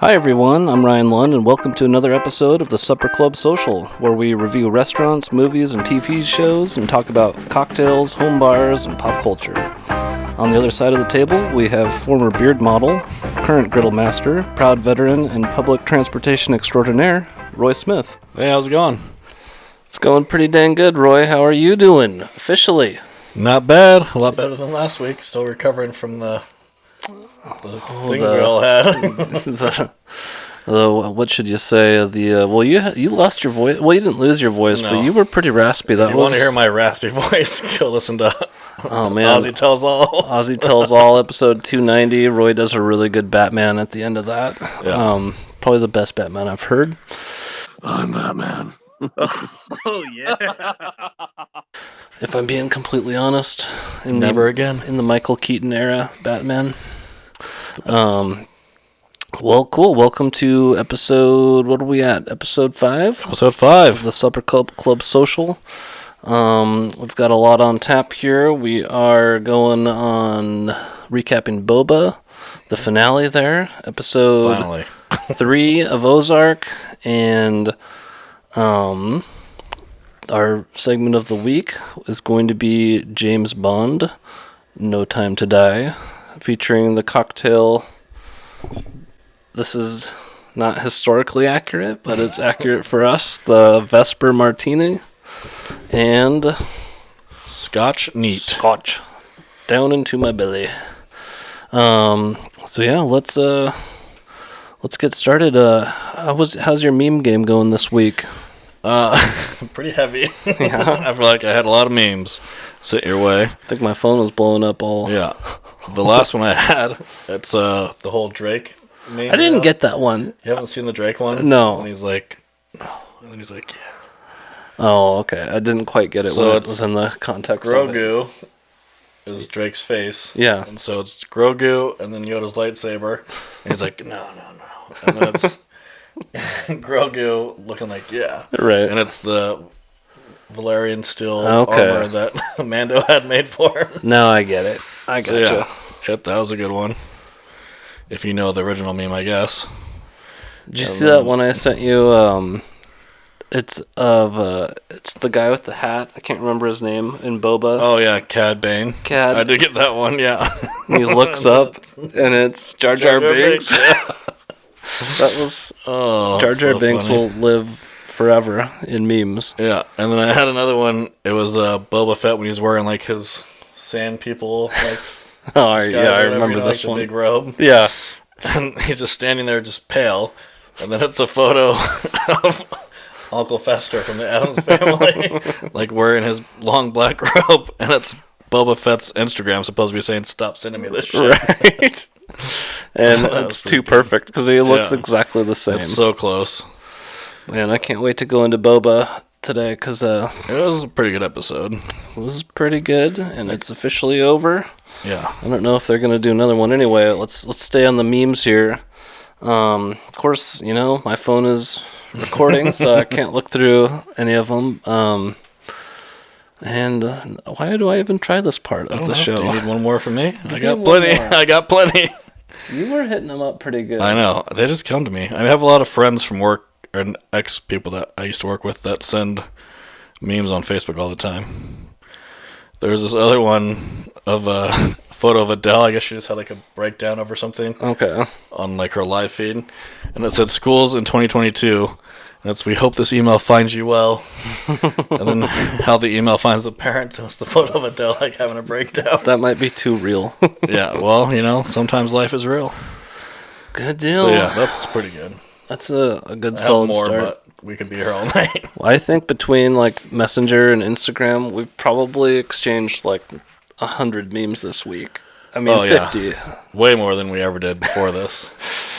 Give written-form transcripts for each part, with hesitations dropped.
Hi everyone, I'm Ryan Lund, and welcome to another episode of the Supper Club Social, where we review restaurants, movies, and TV shows, and talk about cocktails, home bars, and pop culture. On the other side of the table, we have former beard model, current griddle master, proud veteran, and public transportation extraordinaire, Roy Smith. Hey, how's it going? It's going pretty dang good, Roy. How are you doing, officially? Not bad. A lot better than last week. Still recovering from the thing we all had. What should you say? You lost your voice. Well, you didn't lose your voice, No. But you were pretty raspy. If you want to hear my raspy voice, go listen to Ozzy Tells All. Ozzy Tells All, episode 290. Roy does a really good Batman at the end of that. Yeah. Probably the best Batman I've heard. I'm Batman. Oh, yeah. If I'm being completely honest, Never again. In the Michael Keaton era, Batman. Well, cool. Welcome to episode, what are we at? Episode 5? Episode 5. Of the Supper Club Social. We've got a lot on tap here. We are going on recapping Boba, the finale there. Episode Finally. 3 of Ozark. And our segment of the week is going to be James Bond, No Time to Die, featuring the cocktail. This is not historically accurate, but it's accurate for us. The Vesper Martini and Scotch Neat. Scotch down into my belly. So yeah, let's get started. How's your meme game going this week? Pretty heavy. Yeah. I feel like I had a lot of memes sit your way. I think my phone was blowing up all. Yeah. The last one I had, it's the whole Drake meme. I didn't get that one. You haven't seen the Drake one? No. And he's like, no. And then he's like, yeah. Oh, okay. I didn't quite get it So when it it's was in the context of it. Grogu is Drake's face. Yeah. And so it's Grogu and then Yoda's lightsaber. And he's like, no. And then it's Grogu looking like, yeah. Right. And it's the Valerian steel Okay. armor that Mando had made for him. Now I get it. I got So you. yeah, that was a good one. If you know the original meme, I guess. Did you see that one I sent you? It's the guy with the hat. I can't remember his name in Boba. Oh yeah, Cad Bane. Cad. I did get that one. Yeah. And he looks up, and it's Jar Jar Binks. Yeah. That was Jar Jar Binks funny. will live forever in memes. Yeah, and then I had another one. It was Boba Fett when he was wearing like his sand people like. Oh disguise yeah, I or whatever, remember you know, this like one. the big robe, Yeah. and he's just standing there, just pale. And then it's a photo of Uncle Fester from the Addams Family, like wearing his long black robe, and it's Boba Fett's Instagram supposed to be saying, "Stop sending me this shit." Right. And it's too perfect because he looks Yeah. exactly the same. It's so close. Man, I can't wait to go into Boba today because It was a pretty good episode. it was pretty good, and it's officially over. Yeah. I don't know if they're gonna do another one anyway. Let's stay on the memes here. Of course, my phone is recording, so I can't look through any of them. And why do I even try this part of the show? Do you need one more from me? I need got one plenty. more. I got plenty. You were hitting them up pretty good. I know. They just come to me. I have a lot of friends from work and ex-people that I used to work with that send memes on Facebook all the time. There's this other one of a photo of Adele. I guess she just had like a breakdown over something Okay. on like her live feed. And it said, "Schools in 2022. That's, we hope this email finds you well." And then how the email finds the parents is the photo of Adele like having a breakdown. That might be too real. Yeah, well, sometimes life is real. Good deal. So yeah, that's pretty good. That's a good I have solid more, start. but we could be here all night. Well, I think between like Messenger and Instagram, we've probably exchanged like 100 memes this week. I mean, Oh, yeah. 50. Way more than we ever did before this.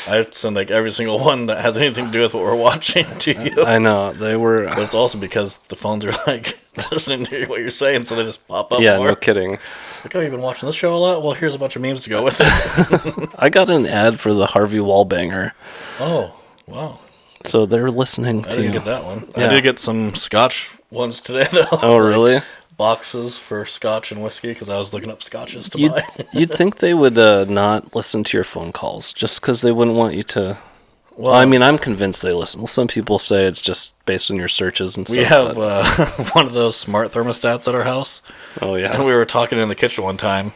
I send like every single one that has anything to do with what we're watching to you. I know they were. But it's also because the phones are like listening to what you're saying, so they just pop up Yeah, more. no kidding. Like, oh, you've been watching this show a lot? Well, here's a bunch of memes to go with it. I got an ad for the Harvey Wallbanger, Oh, wow. so they're listening I to didn't you. get that one. Yeah. I did get some Scotch ones today, though. Oh, really? Boxes for Scotch and whiskey, because I was looking up Scotches to You'd, buy. you'd think they would not listen to your phone calls just because they wouldn't want you to Well, I mean, I'm convinced they listen. Some people say it's just based on your searches and stuff. We have one of those smart thermostats at our house. Oh, yeah. And we were talking in the kitchen one time,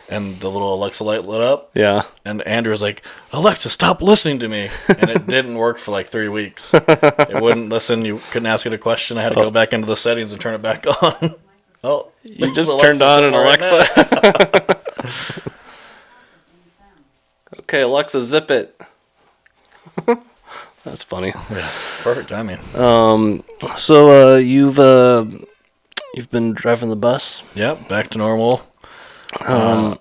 and the little Alexa light lit up. Yeah. And Andrew was like, Alexa, stop listening to me. And it didn't work for like 3 weeks. It wouldn't listen. You couldn't ask it a question. I had to go back into the settings and turn it back on. Oh, you just turned on an Alexa. Okay, Alexa, zip it. That's funny. Yeah, perfect timing. So you've been driving the bus? Yep, back to normal. God,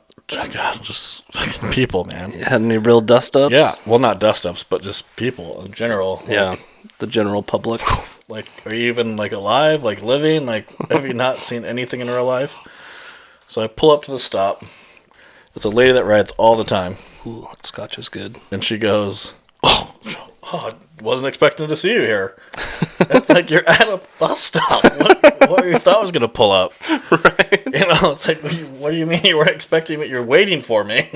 just fucking people, man. You had any real dust-ups? Yeah, well, not dust-ups, but just people in general. Yeah, the general public. Like, are you even, like, alive, like, living? Like, have you not seen anything in real life? So I pull up to the stop. It's a lady that rides all the time. Ooh, scotch is good. And she goes, oh, I wasn't expecting to see you here. It's like you're at a bus stop. What you thought was going to pull up? Right. You know, it's like, what do you mean you weren't expecting me? You're waiting for me.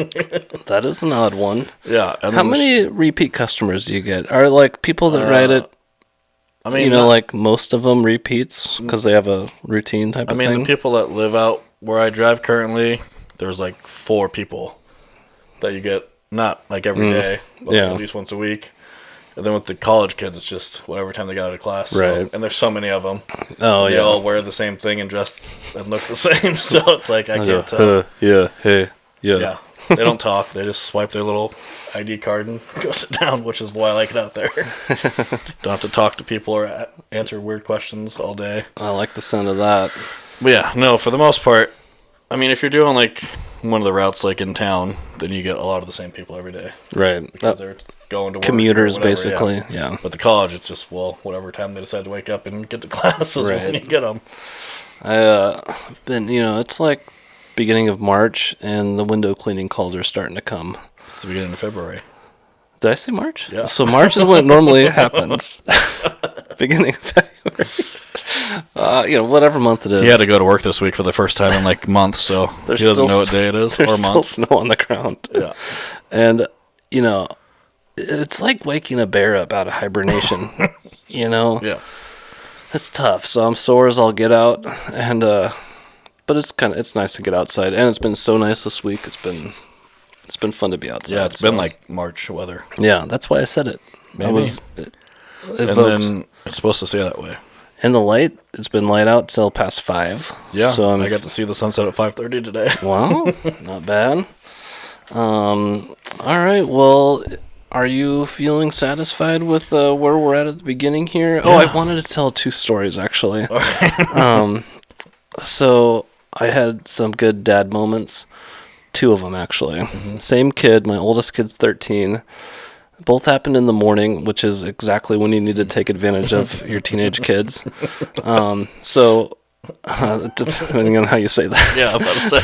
That is an odd one. Yeah. And how many repeat customers do you get? Are, like, people that ride it, I mean, you know, like, most of them repeats because they have a routine type of thing? I mean, the people that live out where I drive currently, there's, like, 4 people that you get, not, like, every day, but like, at least once a week. And then with the college kids, it's just whatever time they got out of class. Right. So, and there's so many of them. Oh, they all wear the same thing and dress and look the same. So it's like, I can't tell. Yeah. Yeah. They don't talk. They just swipe their little ID card and go sit down, which is why I like it out there. Don't have to talk to people or answer weird questions all day. I like the sound of that. But yeah, no, for the most part, I mean, if you're doing like one of the routes like in town, then you get a lot of the same people every day. Right. Because they're going to work. Commuters, whatever, basically, yeah. But the college, it's just, well, whatever time they decide to wake up and get to class is when you get them. I've been, you know, it's like beginning of March, and the window cleaning calls are starting to come. It's the beginning of February. Did I say March? Yeah. So March is when it normally happens. Beginning of February. You know, whatever month it is. He had to go to work this week for the first time in like months, so he doesn't know what day it is or month. There's still snow on the ground. Yeah. And, you know, it's like waking a bear up out of hibernation, you know? Yeah. It's tough. So I'm sore as I'll get out, and but it's nice to get outside, and it's been so nice this week. It's been fun to be outside. Yeah, it's been like March weather. Yeah, that's why I said it. Maybe. And then it's supposed to stay that way. And the light, it's been light out till past 5. Yeah, so I got to see the sunset at 5:30 today. Wow, not bad. All right, well, are you feeling satisfied with where we're at the beginning here? Yeah. Oh, I wanted to tell 2 stories, actually. So I had some good dad moments. 2 of them, actually. Mm-hmm. Same kid. My oldest kid's 13. Both happened in the morning, which is exactly when you need to take advantage of your teenage kids. So, depending on how you say that. Yeah, I'm about to say.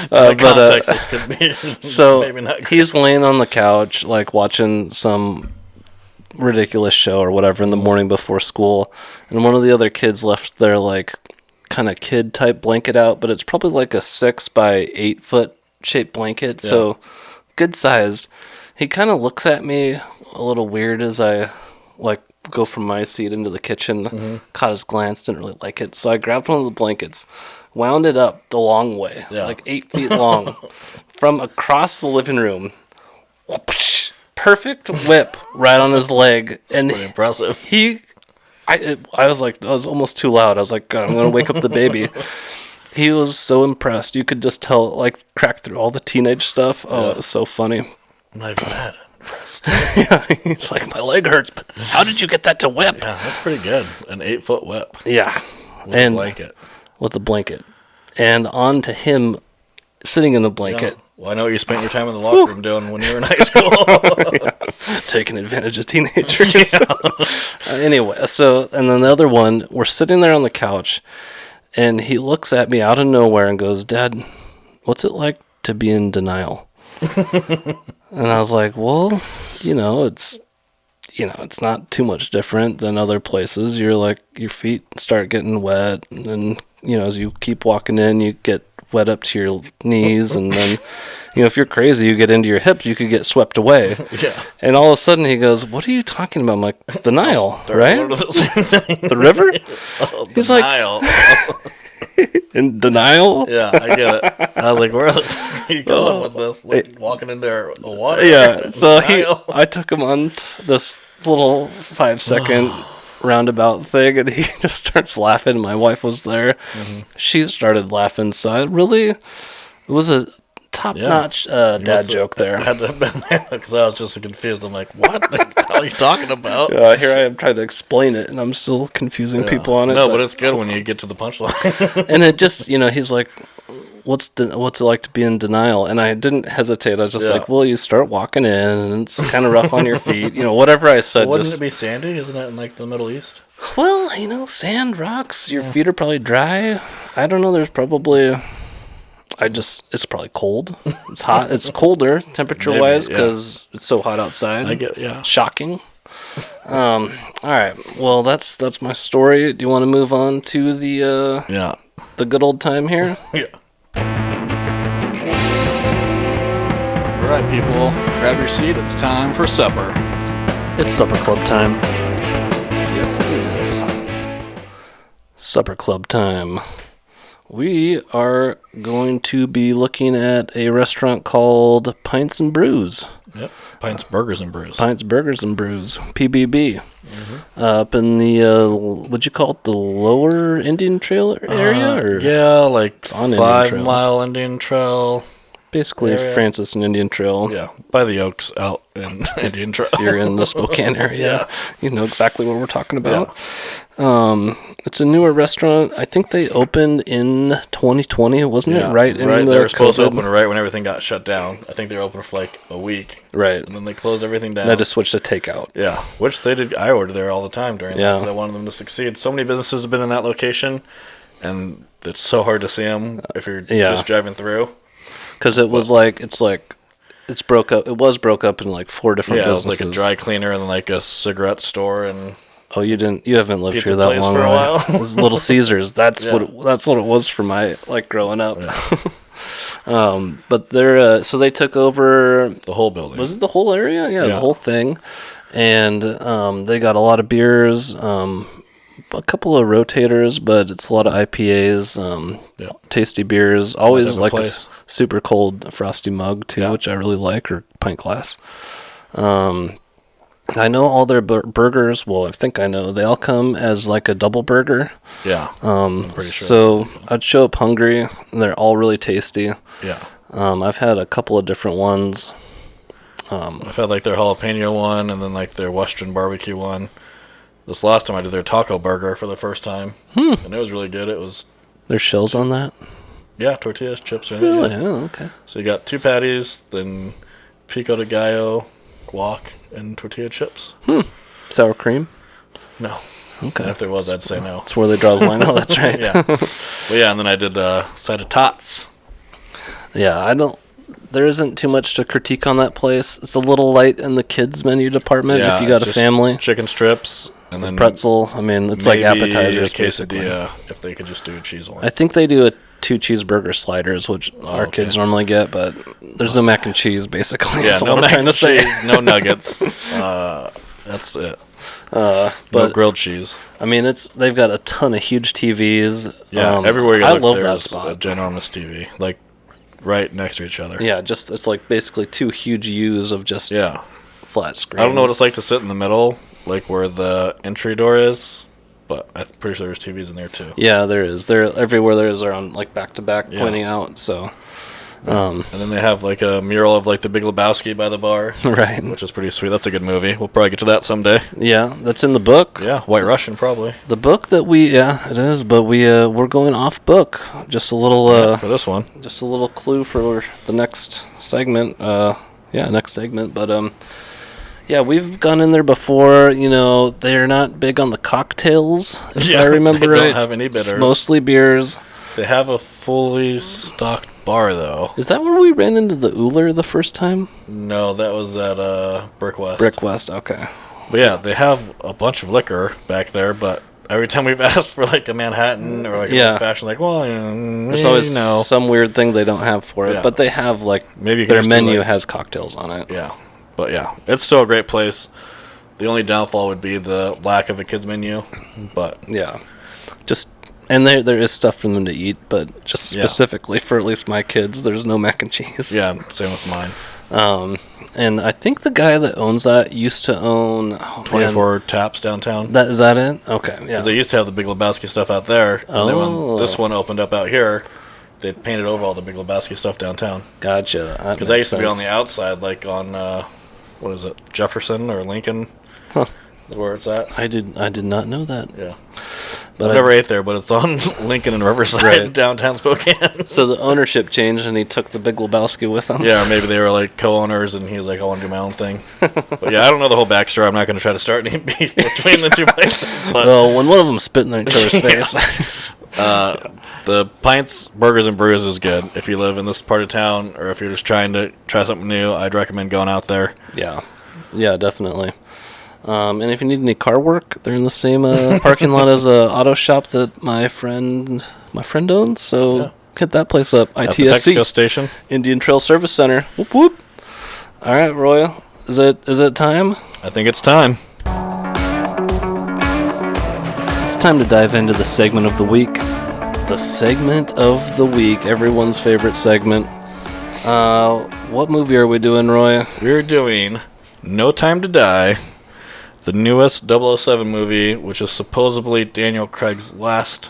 The context this could be so maybe not good. He's laying on the couch, like watching some ridiculous show or whatever in the morning before school, and one of the other kids left their like kind of kid type blanket out, but it's probably like a 6 by 8 foot shaped blanket, so good sized. He kind of looks at me a little weird as I like go from my seat into the kitchen. Caught his glance, didn't really like it, so I grabbed one of the blankets, wound it up the long way, like 8 feet long, from across the living room. Whoosh, perfect whip right on his leg, and pretty impressive. I was like, that was almost too loud. I was like, God, I'm gonna wake up the baby. He was so impressed. You could just tell, like, crack through all the teenage stuff. Oh, it was so funny. I'm not even that impressed. Yeah, he's like, my leg hurts, but how did you get that to whip? Yeah, that's pretty good. An 8-foot whip. Yeah. With a blanket. With a blanket. And on to him sitting in the blanket. Yeah. Well, I know what you spent your time in the locker room doing when you were in high school. Taking advantage of teenagers. Anyway, and then the other one, we're sitting there on the couch, and he looks at me out of nowhere and goes, Dad, what's it like to be in denial? And I was like, well, it's not too much different than other places. You're like, your feet start getting wet, and then, as you keep walking in, you get wet up to your knees, and then, if you're crazy, you get into your hips, you could get swept away. Yeah. And all of a sudden he goes, "What are you talking about?" I'm like, "The Nile, right? The same thing. The river?" Oh, He's the like, Nile. "In denial?" Yeah, I get it. I was like, where are you going with this? Like, walking into the water? Yeah, so Nile? I took him on this little 5-second roundabout thing, and he just starts laughing. My wife was there. Mm-hmm. She started laughing, so it was a top-notch dad joke there. I had to have been there because I was just confused. I'm like, what the hell are you talking about? Here I am trying to explain it, and I'm still confusing people on it. No, but it's good when you get to the punchline. And it just, he's like, what's it like to be in denial? And I didn't hesitate. I was just like, well, you start walking in, and it's kind of rough on your feet. Whatever I said. Wouldn't it be sandy? Isn't that in like the Middle East? Well, sand, rocks, your feet are probably dry. I don't know. There's probably... it's probably cold. It's hot. It's colder temperature-wise because it's so hot outside. I get, yeah. Shocking. All right. Well, that's my story. Do you want to move on to the good old time here? Yeah. All right, people, grab your seat. It's time for supper. It's supper club time. Yes, it is. Supper club time. We are going to be looking at a restaurant called Pints and Brews. Yep. Pints, Burgers, and Brews. Pints, Burgers, and Brews. PBB. Mm-hmm. Up in the, what'd you call it, the lower Indian Trail area? Or yeah, like 5 Mile Indian Trail. Basically, area. Francis and Indian Trail. Yeah, by the Oaks out in Indian Trail. If you're in the Spokane area, you know exactly what we're talking about. Yeah. It's a newer restaurant. I think they opened in 2020, wasn't it? Right in the They were supposed COVID? to open right when everything got shut down. I think they were open for like a week. Right. And then they closed everything down. They just switched to takeout. Yeah, which they did. I ordered there all the time during that because I wanted them to succeed. So many businesses have been in that location, and it's so hard to see them if you're just driving through. Because it was it's broke up. It was broke up in like 4 different businesses. It was like a dry cleaner and like a cigarette store and. Oh, you haven't lived Pizza here that long for a while. It was Little Caesars. That's what it was for my growing up. Yeah. But they're so they took over the whole building. Was it the whole area? Yeah, the whole thing. And they got a lot of beers, a couple of rotators, but it's a lot of IPAs, tasty beers. Always like a super cold frosty mug too, which I really like, or pint glass. I know all their burgers. Well, I think I know. They all come as like a double burger. Yeah. I'm pretty sure. So I'd show up hungry. And they're all really tasty. Yeah. I've had a couple of different ones. I've had like their jalapeno one and then like their Western barbecue one. This last time I did their taco burger for the first time. And it was really good. There's shells on that? Yeah, tortillas, chips are in it. Yeah. Oh, okay. So you got 2 patties, then pico de gallo, guac, and tortilla chips. Sour cream? No. Okay. And if there was, I'd say no. That's where they draw the line. Oh, that's right. Yeah. And then I did a side of tots. Yeah, there isn't too much to critique on that place. It's a little light in the kids menu department if you got a family. Chicken strips and then pretzel. I mean, it's like appetizers basically. If they could just do a cheese one. I think they do 2 cheeseburger sliders, which our kids normally get, but there's no mac and cheese basically. Yeah, no mac and cheese, no nuggets. That's it. But no grilled cheese. I mean, they've got a ton of huge TVs. Yeah, everywhere you look, there's a ginormous TV, like right next to each other. Yeah, it's like basically 2 huge U's of just flat screens. I don't know what it's like to sit in the middle, like where the entry door is, but I'm pretty sure there's TVs in there too. Yeah, there is. Everywhere there is. They're on like back to back pointing out. So. And then they have like a mural of like the Big Lebowski by the bar, right? Which is pretty sweet. That's a good movie. We'll probably get to that someday. Yeah, that's in the book. Yeah, White Russian probably. The book that it is, but we're going off book. Just a little for this one. Just a little clue for the next segment. Next segment. But we've gone in there before. They're not big on the cocktails. If I remember right, they don't have any bitters. It's mostly beers. They have a fully stocked bar, though. Is that where we ran into the Uller the first time? No, that was at Brick West. Brick West, okay. But yeah, they have a bunch of liquor back there, but every time we've asked for like a Manhattan or like a old fashioned, like, well, there's always some weird thing they don't have for it, but they have like maybe their menu has cocktails on it. Yeah, but yeah, it's still a great place. The only downfall would be the lack of a kids menu, but yeah, and there is stuff for them to eat, but just specifically for at least my kids, there's no mac and cheese. Yeah, same with mine. And I think the guy that owns that used to own 24 Taps downtown. Is that it? Okay, yeah. Because they used to have the Big Lebowski stuff out there, and then when this one opened up out here, they painted over all the Big Lebowski stuff downtown. Gotcha. Because that used to be on the outside, like on what is it, Jefferson or Lincoln? Huh. Is where it's at. I did not know that. Yeah. But I never ate there, but it's on Lincoln and Riverside, downtown Spokane. So the ownership changed, and he took the Big Lebowski with him? Yeah, or maybe they were like co-owners, and he was like, I want to do my own thing. But yeah, I don't know the whole backstory. I'm not going to try to start any beef between the two places. But well, when one of them spit in each other's face. The Pints, Burgers, and Brews is good. If you live in this part of town, or if you're just trying to try something new, I'd recommend going out there. Yeah, definitely. And if you need any car work, they're in the same parking lot as a auto shop that my friend owns. So hit that place up. At the Texaco station, Indian Trail Service Center. Whoop whoop. All right, Roy, is it time? I think it's time. It's time to dive into the segment of the week. The segment of the week, everyone's favorite segment. What movie are we doing, Roy? We're doing No Time to Die. The newest 007 movie, which is supposedly Daniel Craig's last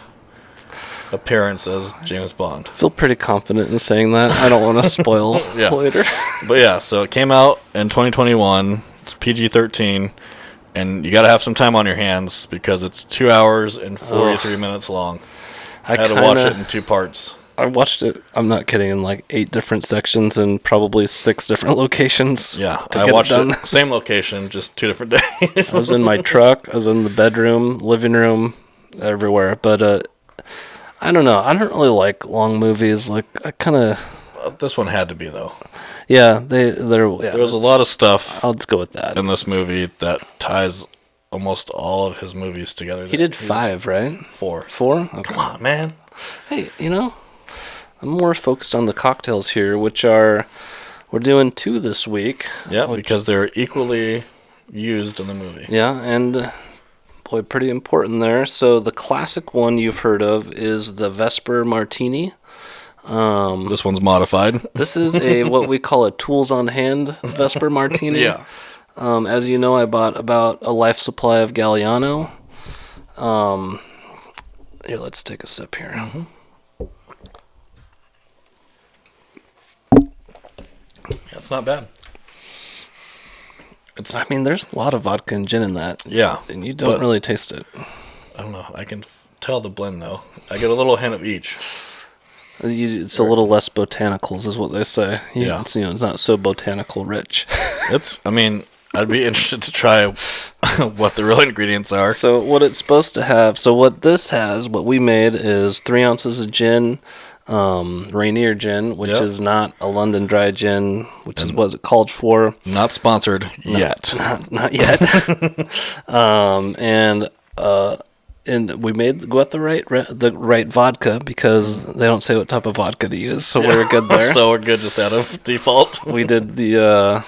appearance as James Bond. I feel pretty confident in saying that. I don't want to spoil later. But yeah, so it came out in 2021. It's PG-13. And you got to have some time on your hands because it's 2 hours and 43 minutes long. I had to watch it in 2 parts. I watched it, I'm not kidding, in like 8 different sections and probably 6 different locations. Yeah, I watched it, same location, just 2 different days. I was in my truck, I was in the bedroom, living room, everywhere. But I don't know. I don't really like long movies. Like, I kind of... This one had to be, though. Yeah, there was a lot of stuff. Let's go with that. In this movie that ties almost all of his movies together. He did 5, right? 4. 4? Okay. Come on, man. Hey, I'm more focused on the cocktails here, which we're doing 2 this week. Yeah, because they're equally used in the movie. Yeah, and boy, pretty important there. So the classic one you've heard of is the Vesper Martini. This one's modified. This is what we call a tools on hand Vesper Martini. Yeah. As you know, I bought about a life supply of Galliano. Here, let's take a sip here. Mm-hmm. Yeah, it's not bad. I mean, there's a lot of vodka and gin in that. Yeah. And you don't really taste it. I don't know. I can tell the blend, though. I get a little hint of each. It's a little less botanicals, is what they say. Yeah. It's not so botanical rich. I'd be interested to try what the real ingredients are. So what it's supposed to have, what we made is 3 ounces of gin, Rainier gin, which is not a London dry gin, which is what it called for. Not sponsored yet. Not yet. And we got the right vodka because they don't say what type of vodka to use, so we're good there. So we're good just out of default. We did the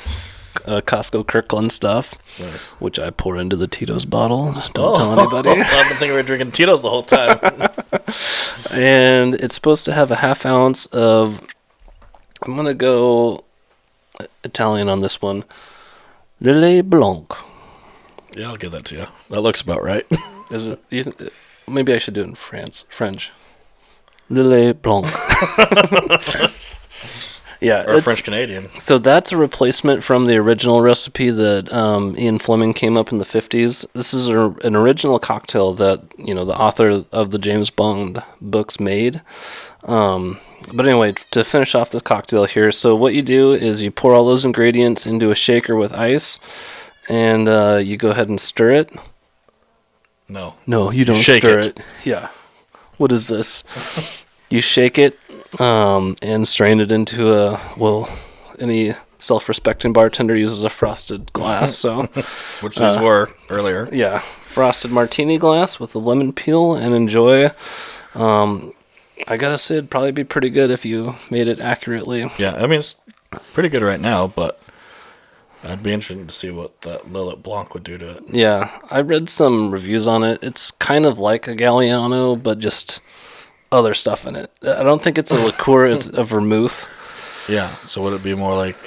Costco Kirkland stuff, nice. Which I pour into the Tito's bottle. Don't tell anybody. I've been thinking we were drinking Tito's the whole time. And it's supposed to have a half ounce of, I'm going to go Italian on this one, Lillet Blanc. Yeah, I'll give that to you. That looks about right. Is it? Maybe I should do it in French. Lillet Blanc. Yeah, or French Canadian. So that's a replacement from the original recipe that Ian Fleming came up in the 50s. This is an original cocktail that the author of the James Bond books made. But anyway, to finish off the cocktail here, so what you do is you pour all those ingredients into a shaker with ice, and you go ahead and stir it. No, you don't stir it. Yeah. What is this? You shake it and strain it into any self-respecting bartender uses a frosted glass, so Which these were earlier. yeah, frosted martini glass with the lemon peel, and enjoy. I gotta say, it'd probably be pretty good if you made it accurately. Yeah, I mean, it's pretty good right now, but I'd be interested to see what that Lillet Blanc would do to it. Yeah, I read some reviews on it. It's kind of like a Galliano, but just other stuff in it. I don't think it's a liqueur, it's a vermouth. Yeah, so would it be more like...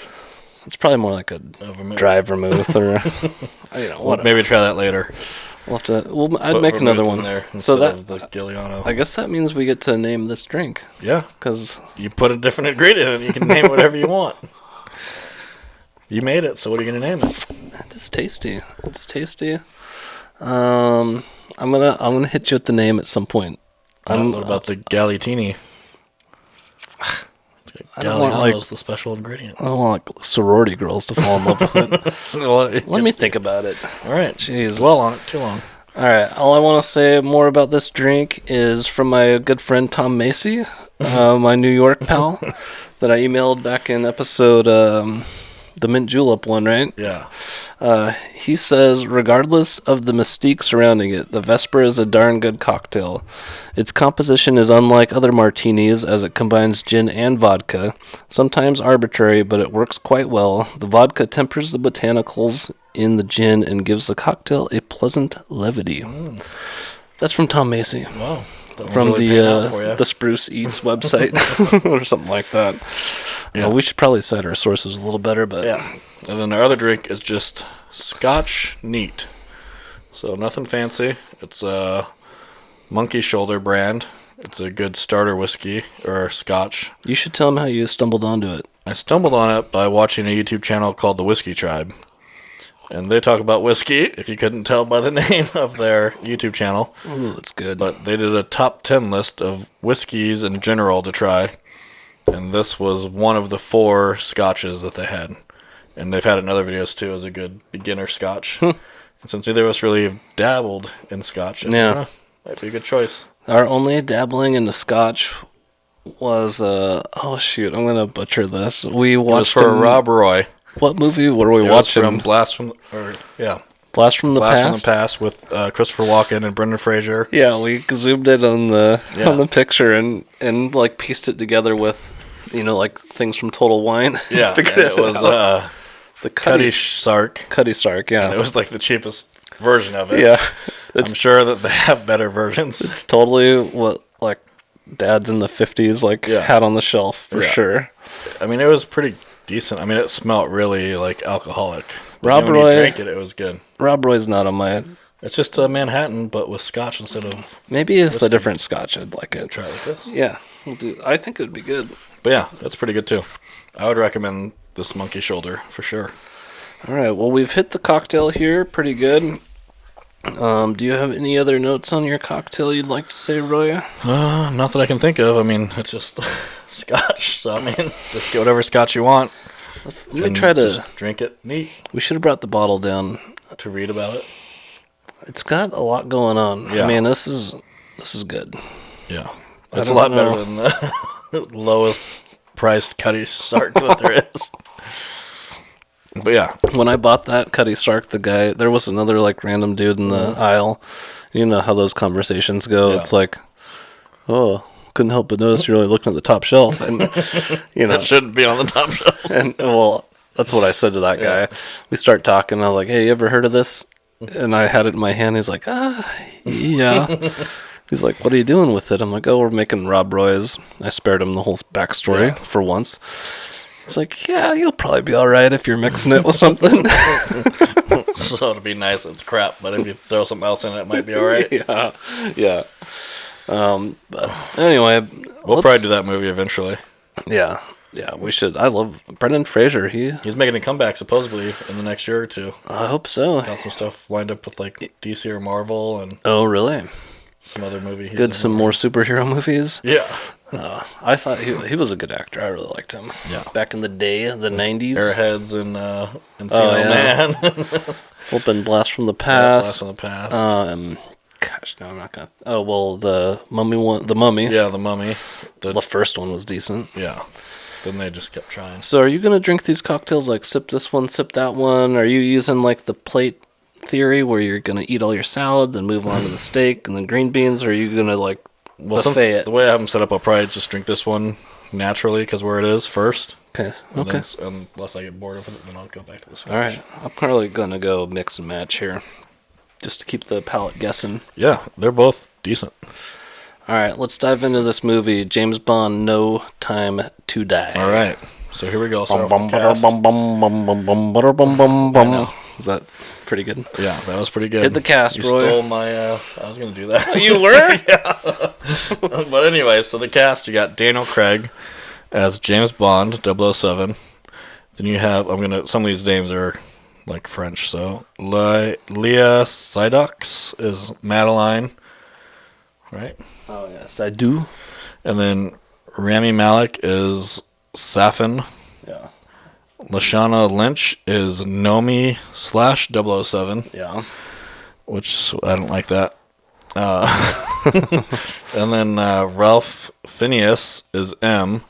It's probably more like a vermouth. dry vermouth, or whatever. Maybe try that later. We'll have to. I'd Put make vermouth another in one there so instead that of the Galliano. I guess that means we get to name this drink. Yeah, because you put a different ingredient in it, you can name whatever you want. You made it, so what are you gonna name it? It's tasty. It's tasty. I'm gonna hit you with the name at some point. What about the Galliatini? I don't want the special ingredient. I don't want sorority girls to fall in love with it. Let me think about it. All right, jeez, dwell on it too long. All right, all I want to say more about this drink is from my good friend Tom Macy, my New York pal, that I emailed back in episode the mint julep one, right? Yeah. He says, regardless of the mystique surrounding it, the Vesper is a darn good cocktail. Its composition is unlike other martinis as it combines gin and vodka, sometimes arbitrary, but it works quite well. The vodka tempers the botanicals in the gin and gives the cocktail a pleasant levity. That's from Tom Macy. Wow. From the Spruce Eats website or something like that. Yeah, we should probably cite our sources a little better, but yeah. And then our other drink is just Scotch Neat. So nothing fancy. It's a Monkey Shoulder brand. It's a good starter whiskey or Scotch. You should tell them how you stumbled onto it. I stumbled on it by watching a YouTube channel called The Whiskey Tribe. And they talk about whiskey, if you couldn't tell by the name of their YouTube channel. Ooh, that's good. But they did a top 10 list of whiskeys in general to try. And this was one of the 4 scotches that they had. And they've had it in other videos too as a good beginner scotch. And since neither of us really have dabbled in scotch, might be a good choice. Our only dabbling into scotch was, oh shoot, I'm going to butcher this. We watched it was for Rob Roy. What movie were we watching? From Blast from the Past with Christopher Walken and Brendan Fraser. Yeah, we zoomed in on the picture and like pieced it together with, like things from Total Wine. Yeah, it was the Cutty Sark. Cutty Sark, yeah. And it was like the cheapest version of it. Yeah, I'm sure that they have better versions. It's totally what like dads in the 50s had on the shelf for sure. I mean, it was pretty decent. I mean, it smelled really like alcoholic. Rob when Roy you drank it, it was good. Rob Roy's not on my. It's just a Manhattan, but with scotch instead of. Maybe if a different scotch, I'd like it. Try it like this. Yeah, we'll do. I think it would be good. But yeah, that's pretty good too. I would recommend this Monkey Shoulder for sure. All right. Well, we've hit the cocktail here pretty good. Do you have any other notes on your cocktail you'd like to say, Roy? Not that I can think of. I mean, it's just scotch. So I mean, just get whatever scotch you want. Let me try to just drink it neat. We should have brought the bottle down to read about it. It's got a lot going on. Yeah. I mean, this is good. Yeah, it's a lot better than the lowest priced Cutty Sark that there is. But yeah, when I bought that Cutty Sark, there was another like random dude in the aisle. You know how those conversations go. Yeah. It's like, oh, couldn't help but notice you're really looking at the top shelf, and that shouldn't be on the top shelf. And well, that's what I said to that guy. We start talking. I was like, hey, you ever heard of this? And I had it in my hand. He's like, yeah. He's like, what are you doing with it? I'm like, oh, we're making Rob Roy's. I spared him the whole backstory for once. It's like, yeah, you'll probably be all right if you're mixing it with something. So it'd be nice. It's crap, but if you throw something else in it, it might be all right. Yeah. But anyway, we'll probably do that movie eventually. Yeah, we should. I love Brendan Fraser. He's making a comeback supposedly in the next year or two. I hope so. Got some stuff lined up with like DC or Marvel and. Oh, really? Some other movie. Some more superhero movies. Yeah. I thought he was a good actor. I really liked him. Yeah. Back in the day, the 90s. Airheads and Man. Flipping Blast from the Past. Blast from the Past. Gosh, no, I'm not gonna. Oh well, the Mummy one. The Mummy. Yeah, the Mummy. The first one was decent. Yeah. then they just kept trying. So are you going to drink these cocktails like sip this one, sip that one? Are you using like the plate theory where you're going to eat all your salad, then move on to the steak and then green beans? Or are you going to like buffet it? The way I have them set up, I'll probably just drink this one naturally because where it is first. Okay. Then, unless I get bored of it, then I'll go back to the scotch. All right. I'm probably going to go mix and match here just to keep the palate guessing. Yeah, they're both decent. All right, let's dive into this movie, James Bond, No Time to Die. All right, so here we go. Is that pretty good? Yeah, that was pretty good. Hit the cast, you Roy. Stole my. I was going to do that. You were? Yeah. But anyway, so the cast, you got Daniel Craig as James Bond, 007. Then you have, some of these names are like French, so Leah Seydoux is Madeline, right? Oh, yes, I do. And then Rami Malek is Safin. Yeah. Lashana Lynch is Nomi/007. Yeah. Which I don't like that. And then Ralph Phineas is M,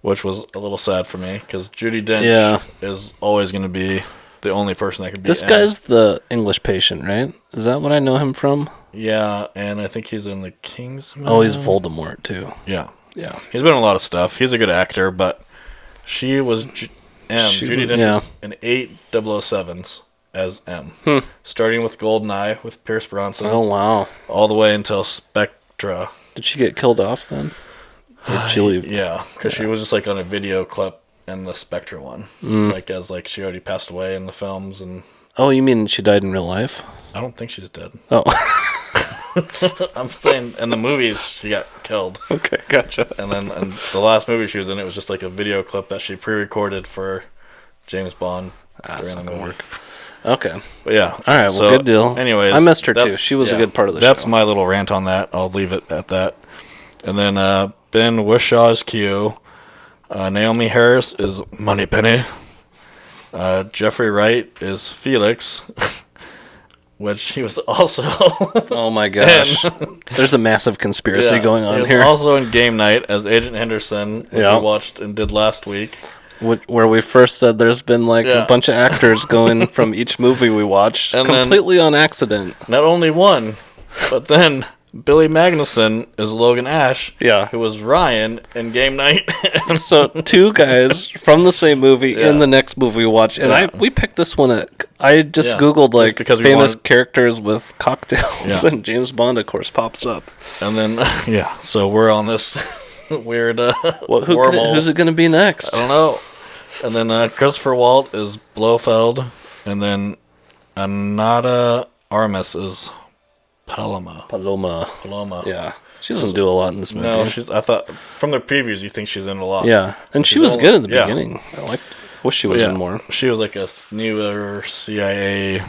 which was a little sad for me because Judi Dench is always going to be the only person that could be This M. guy's the English Patient, right? Is that what I know him from? Yeah, and I think he's in the Kingsman. Oh, he's Voldemort, too. Yeah. Yeah. He's been in a lot of stuff. He's a good actor, but she was M. Judi Dench was in 8 007s as M. Starting with GoldenEye with Pierce Brosnan. Oh, wow. All the way until Spectra. Did she get killed off then? Or did she leave? Yeah, because she was just like on a video clip in the Spectra one. Like as like she already passed away in the films. And Oh, you mean she died in real life? I don't think she's dead. Oh. I'm saying in the movies she got killed. Okay, gotcha. And then in the last movie she was in, it was just like a video clip that she pre-recorded for James Bond during the movie. Okay. But yeah. All right, well, good deal. Anyways. I missed her too. She was a good part of the show. That's my little rant on that. I'll leave it at that. And then Ben Whishaw is Q. Naomi Harris is Moneypenny. Jeffrey Wright is Felix. Which he was also... Oh my gosh. There's a massive conspiracy going on here. Also in Game Night as Agent Henderson, which we watched and did last week. Where we first said there's been like a bunch of actors going from each movie we watched and completely on accident. Not only one, but then Billy Magnuson is Logan Ash, who was Ryan in Game Night. So two guys from the same movie in the next movie we watched, and we picked this one at. I just Googled like famous characters with cocktails, and James Bond, of course, pops up. And then so we're on this weird wormhole. Who's it going to be next? I don't know. And then Christopher Walt is Blofeld, and then Anada Armas is Paloma. Yeah. She doesn't do a lot in this movie. No, I thought from the previews you think she's in a lot. Yeah. And she was good at the beginning. I wish she was in more. She was like a newer CIA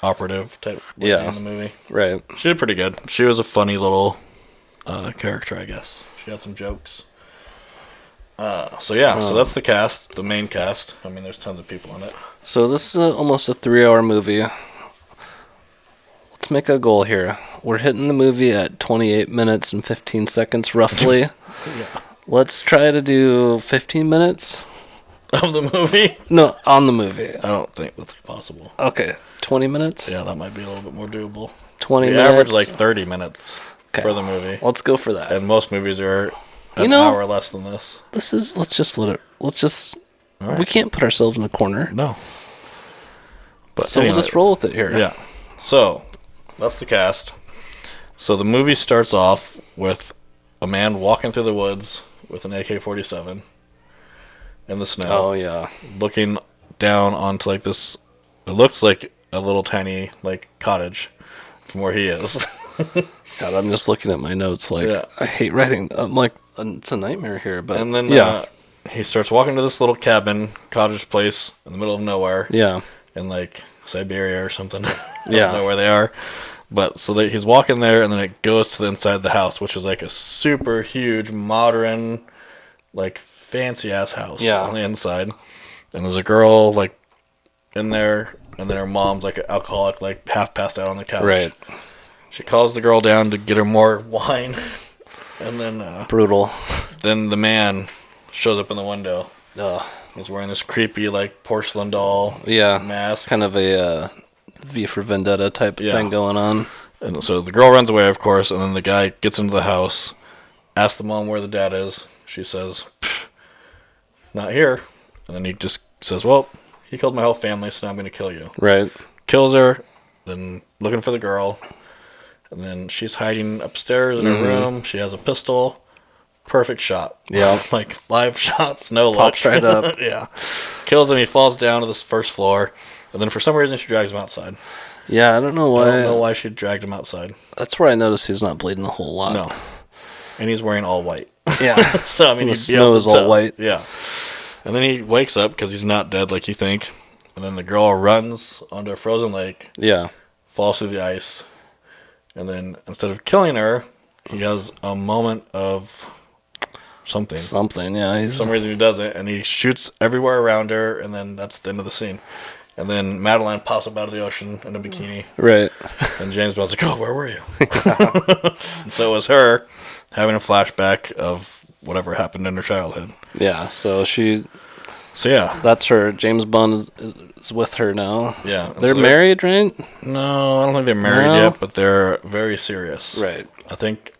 operative type in the movie. Right. She did pretty good. She was a funny little character, I guess. She had some jokes. So that's the cast, the main cast. I mean, there's tons of people in it. So this is almost a 3-hour movie. Let's make a goal here. We're hitting the movie at 28 minutes and 15 seconds, roughly. Let's try to do 15 minutes. Of the movie? No, on the movie. I don't think that's possible. Okay, 20 minutes? Yeah, that might be a little bit more doable. 20 minutes? Average like 30 minutes for the movie. Let's go for that. And most movies are an hour less than this. Let's just we can't put ourselves in a corner. No. But so we'll just roll with it here. Yeah. So, that's the cast. So the movie starts off with a man walking through the woods with an AK-47 in the snow. Oh, yeah. Looking down onto like this, it looks like a little tiny like cottage from where he is. God, I'm just looking at my notes like, I hate writing. I'm like, it's a nightmare here. But and then he starts walking to this little cabin, cottage place in the middle of nowhere. Yeah. In like Siberia or something. I don't know where they are. But so he's walking there, and then it goes to the inside of the house, which is like a super huge, modern, like fancy ass house on the inside. And there's a girl like in there, and then her mom's like an alcoholic, like half passed out on the couch. Right. She calls the girl down to get her more wine, and then brutal. Then the man shows up in the window. He's wearing this creepy, like, porcelain doll mask. Kind of a V for Vendetta type thing going on. And so the girl runs away, of course, and then the guy gets into the house, asks the mom where the dad is. She says, not here. And then he just says, well, he killed my whole family, so now I'm going to kill you. Right. Kills her, then looking for the girl. And then she's hiding upstairs in her room. She has a pistol. Perfect shot. Yeah. Like 5 shots, no luck. Pops right up. Yeah. Kills him. He falls down to this first floor. And then for some reason, she drags him outside. Yeah, I don't know why. I don't know why she dragged him outside. That's where I noticed he's not bleeding a whole lot. No. And he's wearing all white. Yeah. So, I mean, the snow is all white. Yeah. And then he wakes up because he's not dead like you think. And then the girl runs onto a frozen lake. Yeah. Falls through the ice. And then instead of killing her, he has a moment of something. Yeah. For some reason he doesn't. And he shoots everywhere around her. And then that's the end of the scene. And then Madeline pops up out of the ocean in a bikini. Right. And James Bond's like, oh, where were you? And so it was her having a flashback of whatever happened in her childhood. Yeah, so yeah. That's her. James Bond is with her now. Yeah. They're married, right? No, I don't think they're married yet, but they're very serious. Right. I think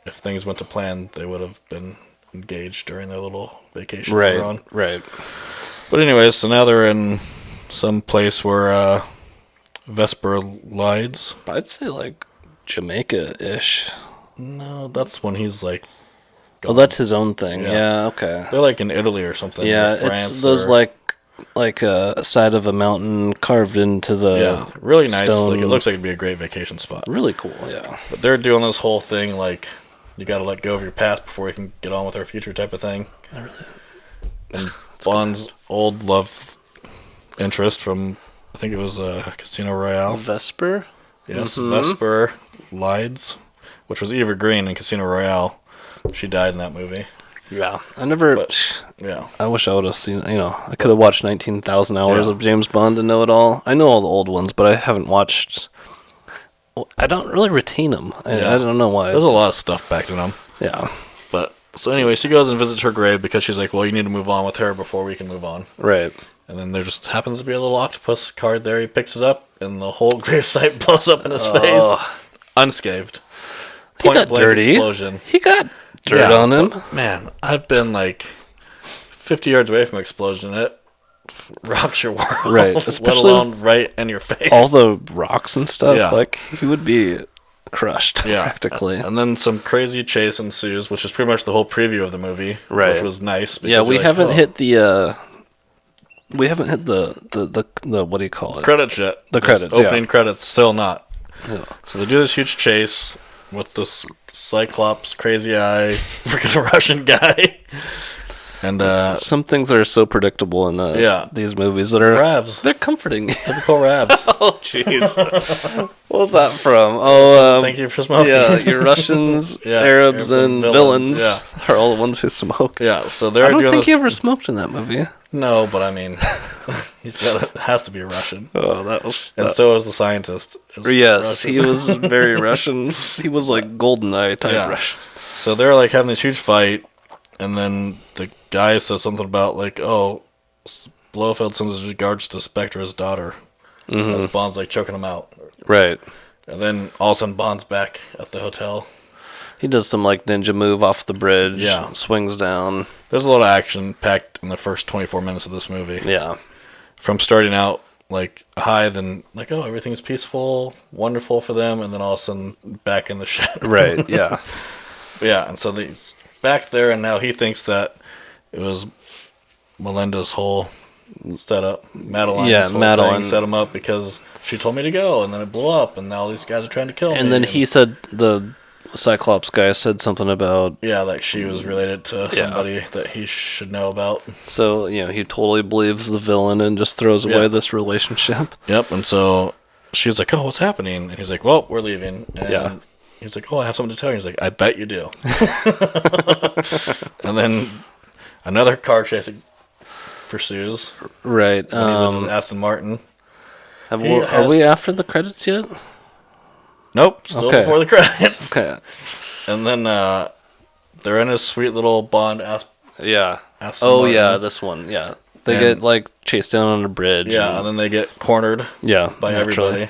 if things went to plan, they would have been engaged during their little vacation they were on. Right. But anyways, so now they're in some place where Vesper lies. I'd say like Jamaica-ish. No, that's when he's like... Oh, that's his own thing. Yeah, okay. They're like in Italy or something. Yeah, or France it's those like a side of a mountain carved into the really nice. stone. Like, it looks like it'd be a great vacation spot. Really cool, yeah. But they're doing this whole thing like you got to let go of your past before you can get on with our future type of thing. And Bond's old love interest from, I think it was Casino Royale. Vesper? Yes, Vesper Lides, which was Eva Green in Casino Royale. She died in that movie. Yeah. I never... yeah. I wish I would have seen... I could have watched 19,000 hours of James Bond to know it all. I know all the old ones, but I haven't watched... I don't really retain them. I don't know why. There's a lot of stuff back in them. Yeah. But, so anyway, she goes and visits her grave because she's like, well, you need to move on with her before we can move on. Right. And then there just happens to be a little octopus card there. He picks it up, and the whole gravesite blows up in his face. Unscathed. He got dirty. Explosion. He got dirt on him. But, man, I've been like 50 yards away from an explosion. It rocks your world. Right. Especially let alone right in your face. All the rocks and stuff. Yeah. Like, he would be crushed practically. And then some crazy chase ensues, which is pretty much the whole preview of the movie. Right. Which was nice. Yeah, we haven't hit the... We haven't hit the what do you call it? Credits yet. The credits, opening credits, still not. Yeah. So they do this huge chase with this Cyclops, crazy eye, freaking Russian guy. And some things are so predictable in these movies that are Rabs. They're comforting. Typical Rabs. Oh jeez. What was that from? Oh, thank you for smoking. Yeah, your Russians, Arabs, and villains are all the ones who smoke. Yeah, so they're I don't doing think he ever smoked in that movie. No, but I mean, has to be a Russian. Oh, that was. And so is the scientist. Yes, Russian. he was very Russian. He was like GoldenEye type Russian. So they're like having this huge fight, and then the guy says something about like, "Oh, Blofeld sends his regards to Spectra's daughter." As Bond's like choking him out. Right. And then all of a sudden Bond's back at the hotel. He does some like ninja move off the bridge. Yeah. Swings down. There's a lot of action packed in the first 24 minutes of this movie. Yeah. From starting out like high, then like, oh, everything's peaceful, wonderful for them, and then all of a sudden back in the shed. Right, yeah. Yeah, and so he's back there, and now he thinks that it was Melinda's whole setup. Madeline's whole thing set him up because she told me to go, and then it blew up, and now all these guys are trying to kill me. And then he said, the Cyclops guy said something about... Yeah, like she was related to somebody that he should know about. So, he totally believes the villain and just throws away this relationship. Yep, and so she's like, oh, what's happening? And he's like, well, we're leaving. And he's like, oh, I have something to tell you. He's like, I bet you do. And then another car chase pursues. Right. And he's in his Aston Martin. Are we after the credits yet? Nope, still before the credits. Okay. And then they're in his sweet little Bond Aston Oh Martin. yeah, this one. Yeah, they get like chased down on a bridge. Yeah, and then they get cornered. Yeah, by everybody.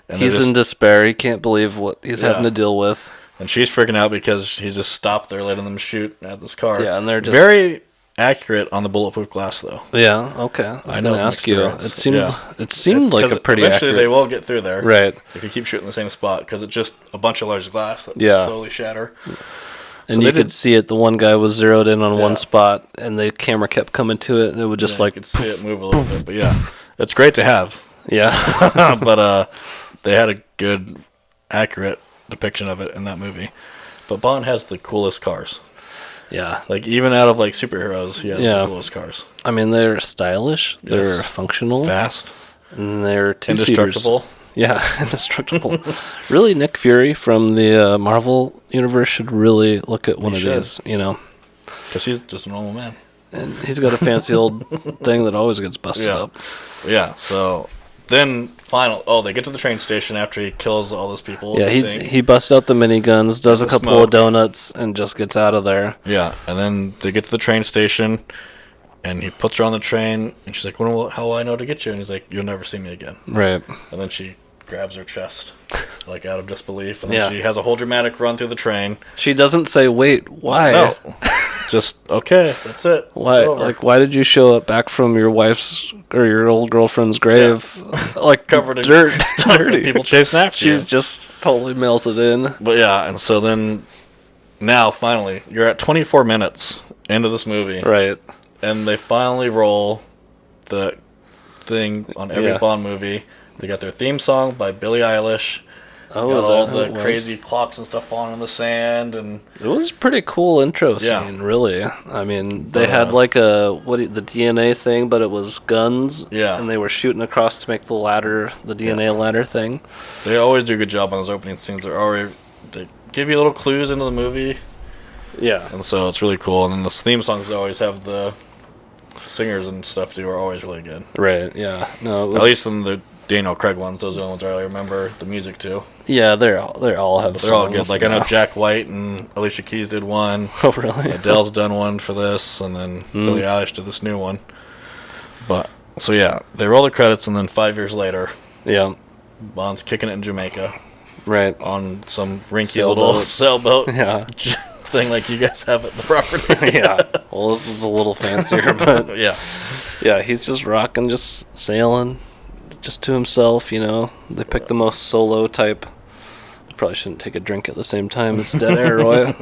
And he's in despair. He can't believe what he's having to deal with. And she's freaking out because he's just stopped there, letting them shoot at this car. Yeah, and they're just very accurate on the bulletproof glass, though. Yeah, okay. I was going to ask you. It seemed like a pretty eventually accurate. They will get through there, right? If you keep shooting the same spot, because it's just a bunch of large glass that slowly shatter. And so you could see it. The one guy was zeroed in on one spot, and the camera kept coming to it, and it would just you could see it move a little bit. But yeah, it's great to have. Yeah, but they had a good, accurate depiction of it in that movie. But Bond has the coolest cars. Yeah. Like, even out of, like, superheroes, he has the coolest cars. I mean, they're stylish. Yes. They're functional. Fast. And they're indestructible. Yeah, indestructible. Really, Nick Fury from the Marvel universe should really look at one of these, you know. Because he's just a normal man. And he's got a fancy old thing that always gets busted up. Yeah, so then they get to the train station after he kills all those people. Yeah, he busts out the miniguns, does a couple of donuts, and just gets out of there. Yeah, and then they get to the train station, and he puts her on the train, and she's like, how will I know to get you? And he's like, you'll never see me again. Right. And then she grabs her chest, like out of disbelief, and then she has a whole dramatic run through the train. She doesn't say, wait, why? No. Just, okay, that's it. Why? Like, why did you show up back from your wife's or your old girlfriend's grave, like covered in dirt, dirty? People chasing after you. She's just totally melted in. But yeah, and so then, now finally, you're at 24 minutes into this movie, right? And they finally roll the thing on every Bond movie. They got their theme song by Billie Eilish. Oh, got all the crazy clocks and stuff falling in the sand, and it was a pretty cool intro scene. Really, I mean, they had like the DNA thing, but it was guns. Yeah, and they were shooting across to make the DNA ladder thing. They always do a good job on those opening scenes. They give you little clues into the movie. Yeah, and so it's really cool. And then the theme songs always have the singers and stuff too are always really good. Right. Yeah. No. At least in the Daniel Craig ones, those are the ones I really remember the music too. Yeah, they're all have. They're all good. Like I know Jack White and Alicia Keys did one. Oh really? Adele's done one for this, and then Billie Eilish did this new one. But so yeah, they roll the credits, and then 5 years later, Bond's kicking it in Jamaica, right, on some rinky little sailboat. Yeah. Thing like you guys have at the property. Yeah. Well, this was a little fancier, but yeah, he's just rocking, just sailing, just to himself. You know, they picked the most solo type. Probably shouldn't take a drink at the same time. It's dead air, Roy.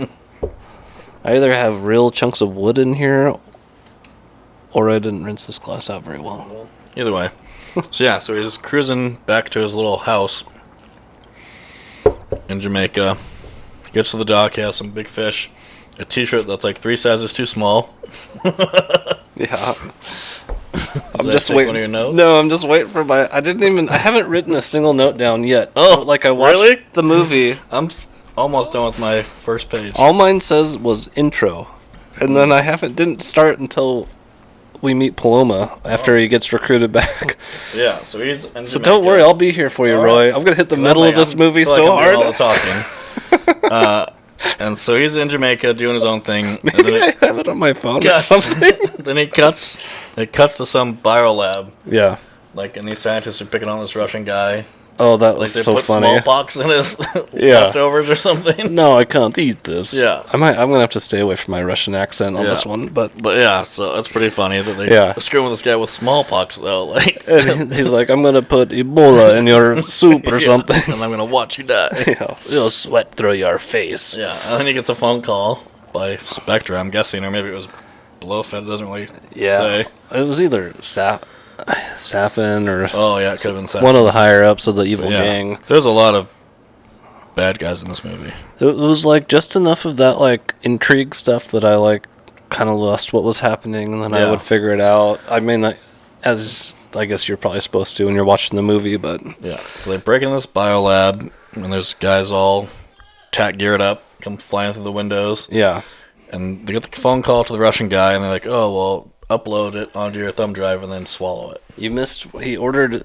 I either have real chunks of wood in here, or I didn't rinse this glass out very well. Either way, so he's cruising back to his little house in Jamaica. Gets to the dock, he has some big fish, a t-shirt that's like 3 sizes too small. Yeah. I'm just waiting. One of your notes? No, I'm just waiting for I haven't written a single note down yet. Oh, like I watched the movie. I'm almost done with my first page. All mine says was intro, and then didn't start until we meet Paloma after he gets recruited back. Yeah, so he's in Jamaica. So don't worry, I'll be here for you, Roy. I'm gonna hit the middle of this movie so hard. All the talking. And so he's in Jamaica doing his own thing. Maybe and then I have it on my phone or something. Then it cuts to some biolab. Yeah. Like, and these scientists are picking on this Russian guy. Oh, that was so funny. Like, they put smallpox in his leftovers or something. No, I can't eat this. Yeah. I'm gonna have to stay away from my Russian accent on this one, but yeah, so it's pretty funny that they screw with this guy with smallpox though. Like, and he's like, I'm gonna put Ebola in your soup or something, and I'm gonna watch you die. Yeah, it'll sweat through your face. Yeah, and then he gets a phone call by Spectre, I'm guessing, or maybe it was Boba Fett. It doesn't really say. It was either Safin or it could have been Safin. One of the higher ups of the evil gang. There's a lot of bad guys in this movie. It was like just enough of that like intrigue stuff that I like kind of lost what was happening, and then I would figure it out. I mean, as I guess you're probably supposed to when you're watching the movie, but so they break in this biolab, and there's guys all geared up, come flying through the windows. Yeah, and they get the phone call to the Russian guy, and they're like, "Oh well, upload it onto your thumb drive and then swallow it." You missed. He ordered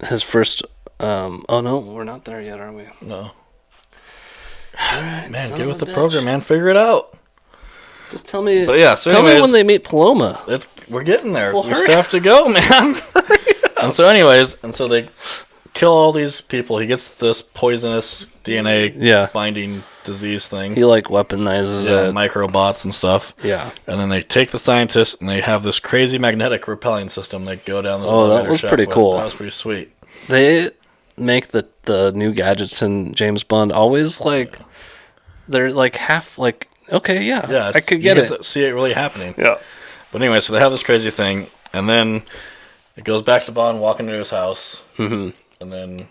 his first. Oh no, we're not there yet, are we? No. Right, man, get with the program, man. Figure it out. Just tell me. But yeah, so tell me anyways, when they meet Paloma. we're getting there. Well, we still have to go, man. And so they kill all these people. He gets this poisonous DNA finding disease thing. He weaponizes it. Microbots and stuff. Yeah. And then they take the scientists and they have this crazy magnetic repelling system. They go down this that was pretty cool. That was pretty sweet. They make the new gadgets in James Bond always they're half okay, yeah, I could get it. To see it really happening. Yeah. But anyway, so they have this crazy thing, and then it goes back to Bond walking into his house, and then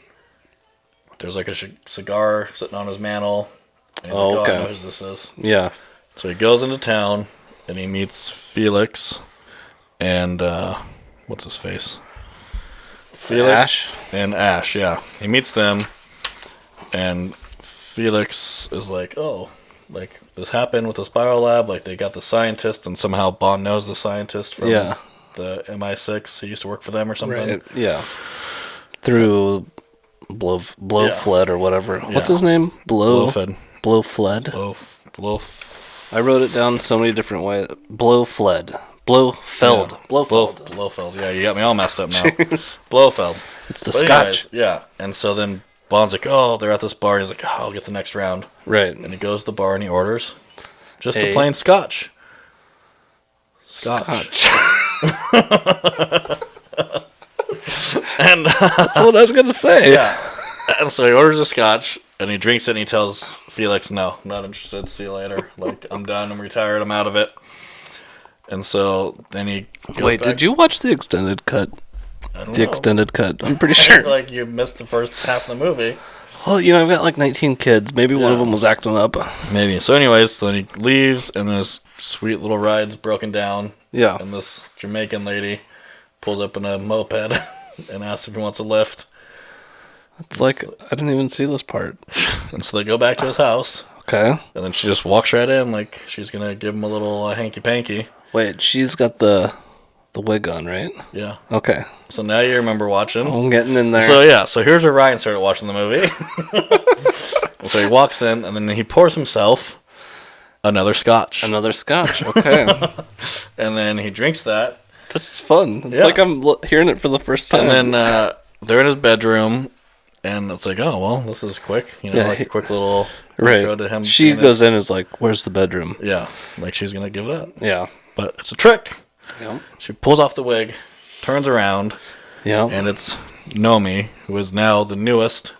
there's a cigar sitting on his mantle. And he's I know who this is. Yeah. So he goes into town, and he meets Felix, and what's his face? Felix Ash? and Ash. Yeah, he meets them, and Felix is like, "Oh, this happened with the spiral lab. They got the scientist, and somehow Bond knows the scientist from the MI6. He used to work for them or something." Right. Yeah. Through Blofeld or whatever. Yeah. What's his name? Blofeld. I wrote it down so many different ways. Blofeld. Blofeld. Yeah, you got me all messed up now. Blofeld. It's the Scotch. Yeah. And so then Bond's like, oh, they're at this bar. He's like, oh, I'll get the next round. Right. And he goes to the bar and he orders just a plain Scotch. Scotch. And that's what I was going to say. Yeah. And so he orders a Scotch and he drinks it and he tells Felix, no, I'm not interested. See you later. I'm done. I'm retired. I'm out of it. And so then he Wait, did you watch the extended cut? I don't know. Extended cut. I'm pretty sure. You missed the first half of the movie. Well, I've got 19 kids. Maybe one of them was acting up. Maybe. So anyways, then he leaves and this sweet little ride's broken down. Yeah. And this Jamaican lady pulls up in a moped and asks if he wants a lift. It's I didn't even see this part. And so they go back to his house. Okay. And then she just walks right in she's going to give him a little hanky-panky. Wait, she's got the wig on, right? Yeah. Okay. So now you remember watching. I'm getting in there. So here's where Ryan started watching the movie. So he walks in, and then he pours himself another Scotch. Okay. And then he drinks that. This is fun. It's I'm hearing it for the first time. And then they're in his bedroom, and it's oh, well, this is quick. A quick little intro to him. She goes in and is like, where's the bedroom? Yeah. She's going to give it up. Yeah. But it's a trick. Yeah. She pulls off the wig, turns around, yeah, and it's Nomi, who is now the newest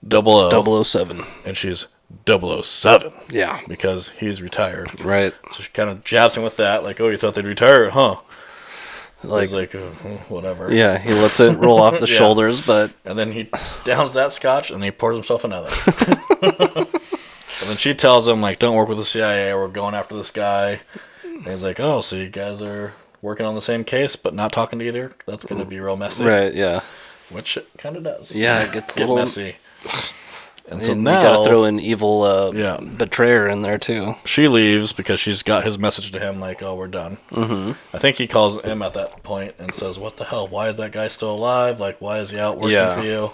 007. And she's 007. Yeah. Because he's retired. Right. So she kind of jabs him with that, oh, you thought they'd retire, huh? He's whatever. Yeah, he lets it roll off the shoulders, but... And then he downs that Scotch, and he pours himself another. And then she tells him, don't work with the CIA, we're going after this guy. And he's like, oh, so you guys are working on the same case, but not talking to either? That's going to be real messy. Right, yeah. Which it kind of does. Yeah, it gets a little messy. And so now... you got to throw an evil betrayer in there, too. She leaves because she's got his message to him, oh, we're done. Mm-hmm. I think he calls him at that point and says, what the hell? Why is that guy still alive? Why is he out working for you?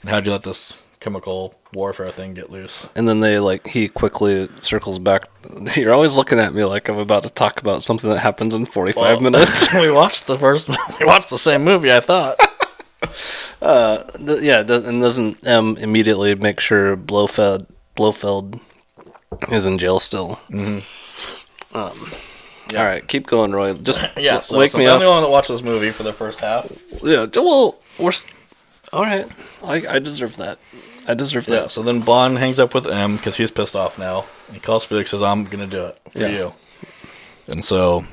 And how'd you let this chemical warfare thing get loose? And then he quickly circles back. You're always looking at me like I'm about to talk about something that happens in 45 minutes. We watched the same movie, I thought. And doesn't immediately make sure Blofeld is in jail still. Mm-hmm. All right, keep going, Roy. Just wake me up. I'm the only one that watched this movie for the first half. Yeah, well, all right. I deserve that. Yeah, so then Bond hangs up with M because he's pissed off now. He calls Felix, says, I'm going to do it for you. And so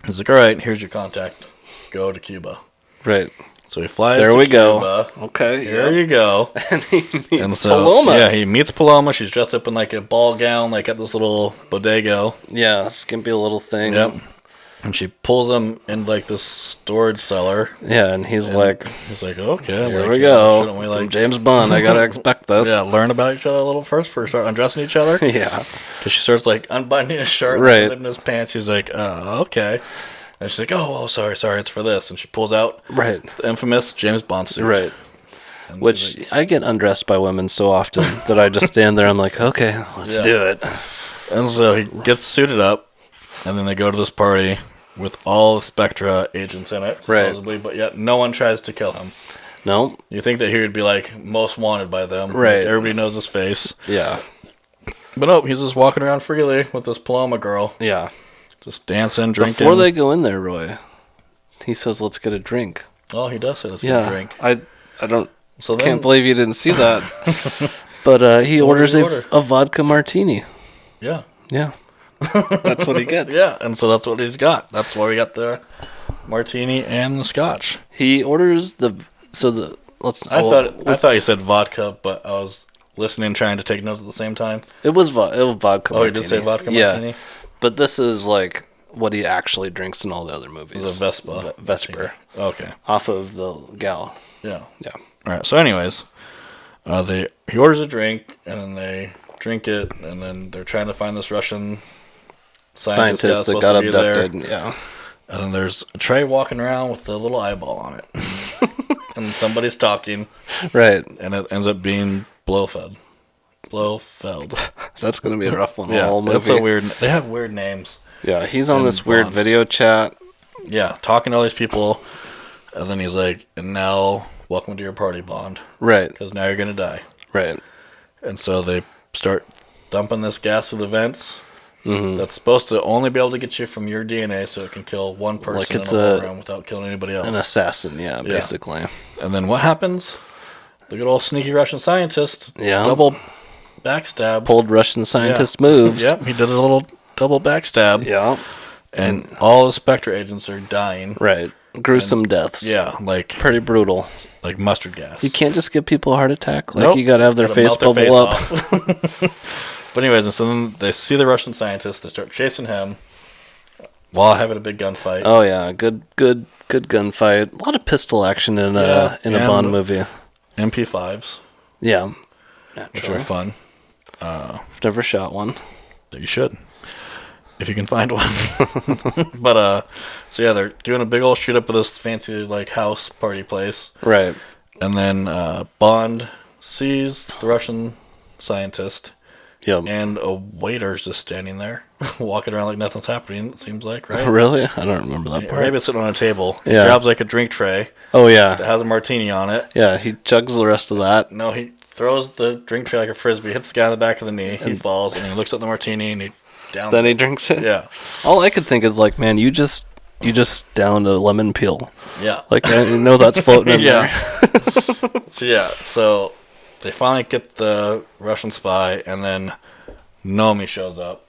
he's like, all right, here's your contact. Go to Cuba. Right. So he flies to Cuba. Go. Okay. Here you go. And he meets Paloma. Yeah, he meets Paloma. She's dressed up in a ball gown, at this little bodega. Yeah, skimpy little thing. Yep. And she pulls him in this storage cellar. Yeah, and he's like, okay, here we go. Shouldn't we from James Bond? I gotta expect this. Yeah, learn about each other a little first before we start undressing each other. Yeah, because she starts unbuttoning his shirt, and zipping his pants. He's like, okay. And she's like, oh, sorry, it's for this. And she pulls out the infamous James Bond suit. Right. And which I get undressed by women so often that I just stand there. I'm like, okay, let's do it. And so he gets suited up. and then they go to this party with all the Spectra agents in it, supposedly, Right. but yet no one tries to kill him. No. You think that he would be, like, most wanted by them. Right. Like, everybody knows his face. Yeah. But nope, he's just walking around freely with this Paloma girl. Yeah. Just dancing, drinking. Before they go in there, Roy, he says, let's get a drink. Oh, he does say let's get a drink. I don't... So then, Can't believe you didn't see that. But he orders a vodka martini. Yeah. Yeah. That's what he gets. Yeah, and so that's what he's got. That's why we got the martini and the scotch. He orders the... I thought you said vodka, but I was listening trying to take notes at the same time. It was vodka martini. Oh, he did say vodka martini? Yeah. But this is like what he actually drinks in all the other movies. It's a Vespa. Vesper. Okay. Off of the gal. Yeah. Yeah. All right. So, anyways, he orders a drink, and then they drink it, and then they're trying to find this Russian scientist that got abducted. Yeah. And then there's a tray walking around with a little eyeball on it, and somebody's talking. Right. And it ends up being Blofeld. That's gonna be a rough one. Yeah. Whole movie. It's a weird. They have weird names. Yeah. He's on this Bond. weird video chat. Yeah, talking to all these people, and then he's like, "And now, welcome to your party, Bond." Right. Because now you're gonna die. Right. And so they start dumping this gas through the vents. Mm-hmm. That's supposed to only be able to get you from your DNA, so it can kill one person Like in it's the whole room without killing anybody else. An assassin. Yeah. Basically. And then what happens? The good old sneaky Russian scientist. Yeah. Double backstab. Pulled Russian scientist moves. Yep. He did a little double backstab. Yeah. And all the Spectre agents are dying. Right. Gruesome deaths. Yeah, like Pretty brutal. like mustard gas. You can't just give people a heart attack. Like, Nope. you gotta have their Gotta face melt their bubble face up. off. But anyways, and so then they see the Russian scientist. They start chasing him while having a big gunfight. Oh, yeah. Good gunfight. A lot of pistol action in a Bond movie. MP5s, Yeah. which are fun. I've never shot one. That you should, if you can find one. But so yeah, they're doing a big old shoot up of this fancy like house party place, Right. and then Bond sees the Russian scientist, Yep. and a waiter's just standing there, walking around like nothing's happening. It seems like, right? Really? I don't remember that Or part. maybe it's sitting on a table. He Yeah. grabs like a drink tray Oh, yeah. that has a martini on it. Yeah, he chugs the rest of that. No, he throws the drink tray like a frisbee, hits the guy in the back of the knee. He falls, and he looks at the martini, and he downs Then it. he drinks it. Yeah, All I could think is like, man, you just downed a lemon peel. yeah. Like, I know that's floating in there. So they finally get the Russian spy, and then Nomi shows up,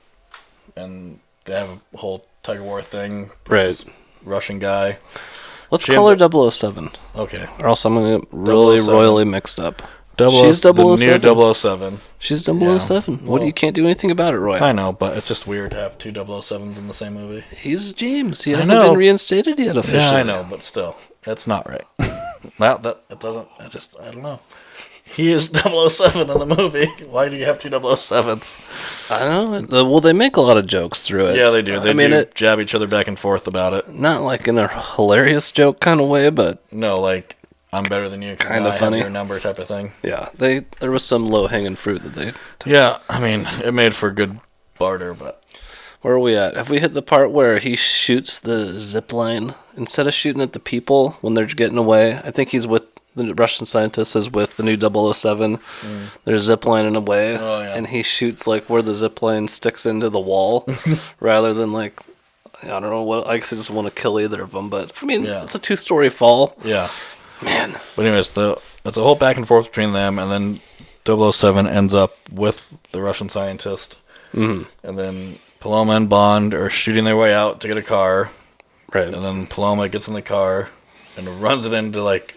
and they have a whole tug of war thing. with Right. this Russian guy. Let's She call her had 007. Okay. Or else I'm going to get really 007. royally mixed up. She's She's the 007. new 007. She's 007. What? You can't do anything about it, Roy. I know, but it's just weird to have two 007s in the same movie. He's James. He I hasn't know. been reinstated yet officially. Yeah, I know, but still, it's not right. That it doesn't. I don't know. He is 007 in the movie. Why do you have two 007s? I don't know. Well, they make a lot of jokes through it. Yeah, they do. They do jab each other back and forth about it. not like in a hilarious joke kind of way, but No, like, I'm better than you. Kinda I have funny. your number type of thing. yeah, there was some low hanging fruit that they. Yeah, I mean, it made for good barter, but Where are we at? Have we hit the part where he shoots the zip line instead of shooting at the people when they're getting away? I think he's with the Russian scientist is with the new 007. They're zip lining away, Oh, yeah. and he shoots like where the zip line sticks into the wall, rather than like I don't know what. I guess I just want to kill either of them, but I mean Yeah. it's a 2-story fall. yeah. Man, But anyways, it's a whole back and forth between them, and then 007 ends up with the Russian scientist, and then Paloma and Bond are shooting their way out to get a car, right? and then Paloma gets in the car and runs it into like.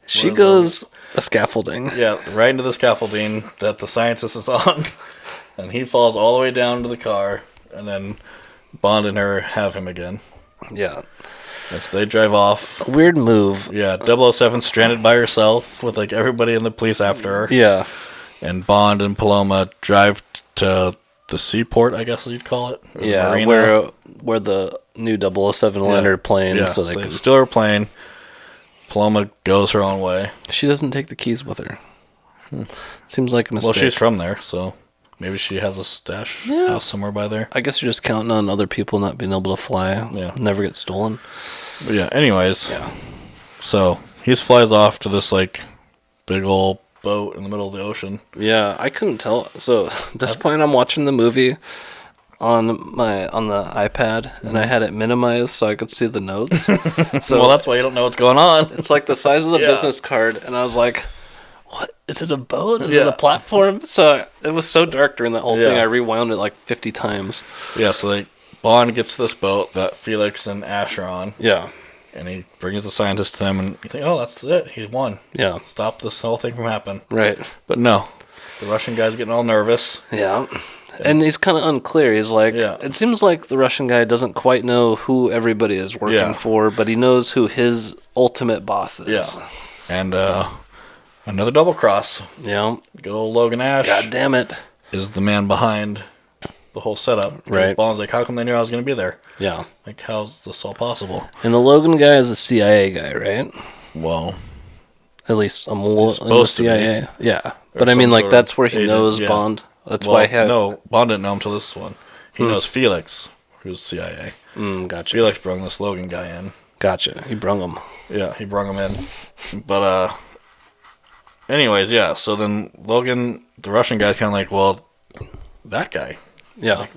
She what is goes a scaffolding. Yeah, right into the scaffolding that the scientist is on, and he falls all the way down to the car, and then Bond and her have him again. Yeah, As they drive off. weird move. Yeah, 007 stranded by herself with like everybody in the police after her. Yeah, And Bond and Paloma drive to the seaport, I guess you'd call it. Or the yeah, marina. where the new 007 landed plane, Yeah, so so they they can. steal her plane. Paloma goes her own way. She doesn't take the keys with her. Seems like a mistake. Well, she's from there, so Maybe she has a stash house somewhere by there. I guess you're just counting on other people not being able to fly. Yeah. Never get stolen. But yeah, anyways. Yeah. So he flies off to this like big old boat in the middle of the ocean. Yeah, I couldn't tell. So at this point, I'm watching the movie on the iPad, and I had it minimized so I could see the notes. So Well, that's why you don't know what's going on. it's like the size of the Yeah. business card, and I was like, "What is it? A boat? Is it Yeah. a platform?" So it was so dark during that whole thing. Yeah. I rewound it like 50 times. Yeah, so like Bond gets this boat that Felix and Ash are on, Yeah, and he brings the scientists to them, and you think, oh, that's it, he won. yeah, Stop this whole thing from happening. right. But no, the Russian guy's getting all nervous. Yeah. And he's kind of unclear. He's like, Yeah. it seems like the Russian guy doesn't quite know who everybody is working Yeah. for, but he knows who his ultimate boss is. Yeah. And another double cross. Yeah. Good old Logan Ash God damn it. is the man behind the whole setup. Right. Bond's like, how come they knew I was going to be there? Yeah. Like, how's this all possible? And the Logan guy is a CIA guy, right? Well, At least I'm in the supposed to be. CIA. Yeah. Or But I mean, some like, sort of that's where he agent, knows yeah. Bond. That's well, why he no, Bond didn't know him till this one. He knows Felix, who's CIA. Gotcha. Felix brought this Logan guy in. Gotcha. He brung him. Yeah, he brought him in. But, anyways, yeah, so then Logan, the Russian guy's kind of like, well, that guy. Yeah. Like,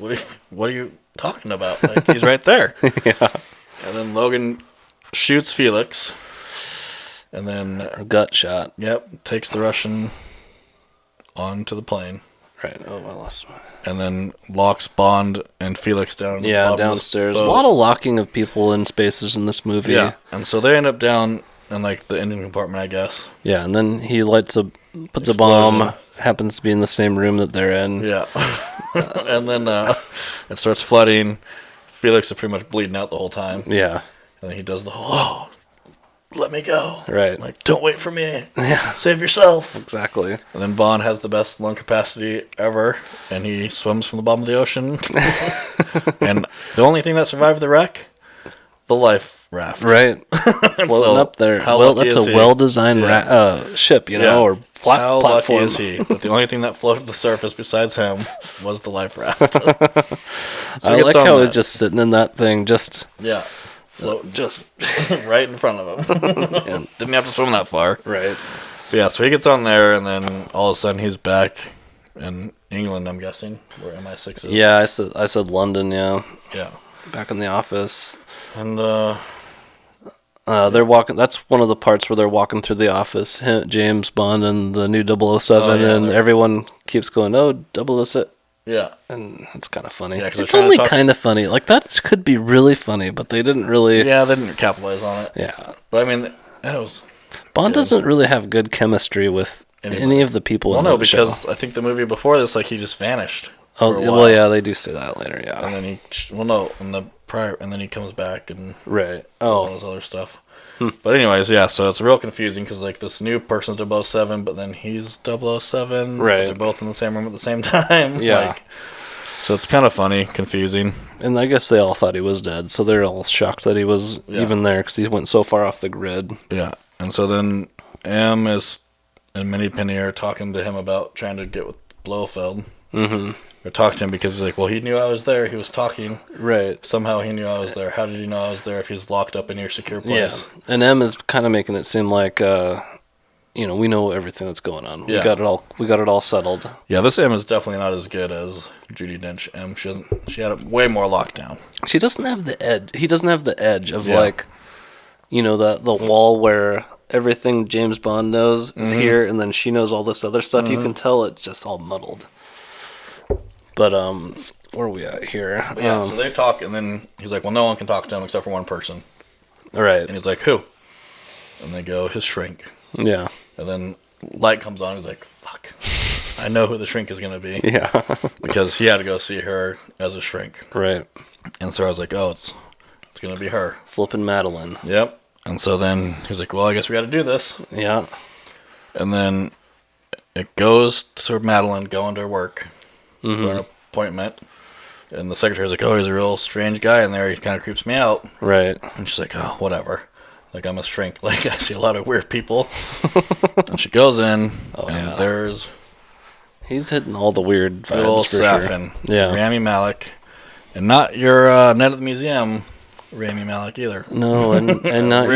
what are you talking about? Like, he's right there. Yeah. And then Logan shoots Felix. And then, Gut shot. yep, takes the Russian onto the plane. Right. Oh, I lost my... And then locks Bond and Felix down. in the Yeah, bottom of this downstairs. A boat. lot of locking of people in spaces in this movie. Yeah. And so they end up down in, like, the engine compartment, I guess. Yeah, and then he puts a Explosion. bomb, happens to be in the same room that they're in. Yeah. And then it starts flooding. Felix is pretty much bleeding out the whole time. Yeah, And then he does the whole, oh, let me go. right. Like, don't wait for me. Yeah, Save yourself. exactly. And then Bond has the best lung capacity ever, and he swims from the bottom of the ocean. And the only thing that survived the wreck, the life raft. Right. And Floating so, up there. how Well, lucky that's is a he? well-designed Yeah. ship, Yeah. or How platform. lucky is he? But the only thing that floated to the surface besides him was the life raft. So I he like gets on how that. he's just sitting in that thing, just Yeah. Floating just right in front of him. Didn't have to swim that far. right. But yeah, so he gets on there, and then all of a sudden he's back in England, I'm guessing, where MI6 is. Yeah, I said London. Yeah, Yeah. back in the office. And, They're walking. That's one of the parts where they're walking through the office. James Bond and the new 007, Oh, yeah, and they're- everyone keeps going, "Oh, 007," yeah. and it's kind of funny. Yeah, 'cause they're it's trying to only talk- kind of funny. Like that could be really funny, but they didn't really. Yeah, they didn't capitalize on it. Yeah. But, I mean, it was... Bond Yeah. doesn't really have good chemistry with Anybody. any of the people. Well, in no, the show. because I think the movie before this, like, he just vanished. Oh, for a well, while. yeah, they do say that later. Yeah. And then he... Well, no, in the prior... And then he comes back and... Right. all Oh. this other stuff. But anyways, yeah, so it's real confusing because, like, this new person's 007, but then he's 007. Right. But they're both in the same room at the same time. Yeah. Like, so it's kind of funny, confusing. And I guess they all thought he was dead, so they're all shocked that he was Yeah. even there because he went so far off the grid. Yeah. And so then M is and Minnie are talking to him about trying to get with Blofeld. Mm-hmm. Or talk to him because he's like, well, he knew I was there. He was talking. Right. Somehow he knew I was there. How did he know I was there if he's locked up in your secure Yeah. place? And M is kind of making it seem like, we know everything that's going on. Yeah. We got it all settled. Yeah, this M is definitely not as good as Judi Dench M. She had it way more locked down. She doesn't have the edge. He doesn't have the edge of Yeah. the wall where everything James Bond knows is here, and then she knows all this other stuff. You can tell it's just all muddled. But where are we at here? But yeah, so they talk, and then he's like, well, no one can talk to him except for one person. All right. And he's like, who? And they go, his shrink. Yeah. And then light comes on. He's like, fuck. I know who the shrink is going to be. Yeah. Because he had to go see her as a shrink. Right. And so I was like, oh, it's going to be her. Flippin' Madeline. Yep. And so then he's like, well, I guess we got to do this. Yeah. And then it goes to Madeline going to work for an appointment. And the secretary's like, oh, he's a real strange guy in there. He kind of creeps me out. Right. And she's like, oh, whatever. Like, I'm a shrink. Like, I see a lot of weird people. And she goes in, and yeah. there's He's hitting all the weird Good old vibes for Safin. sure. Yeah. Rami Malek. And not your Night at the Museum Rami Malek either. No, and not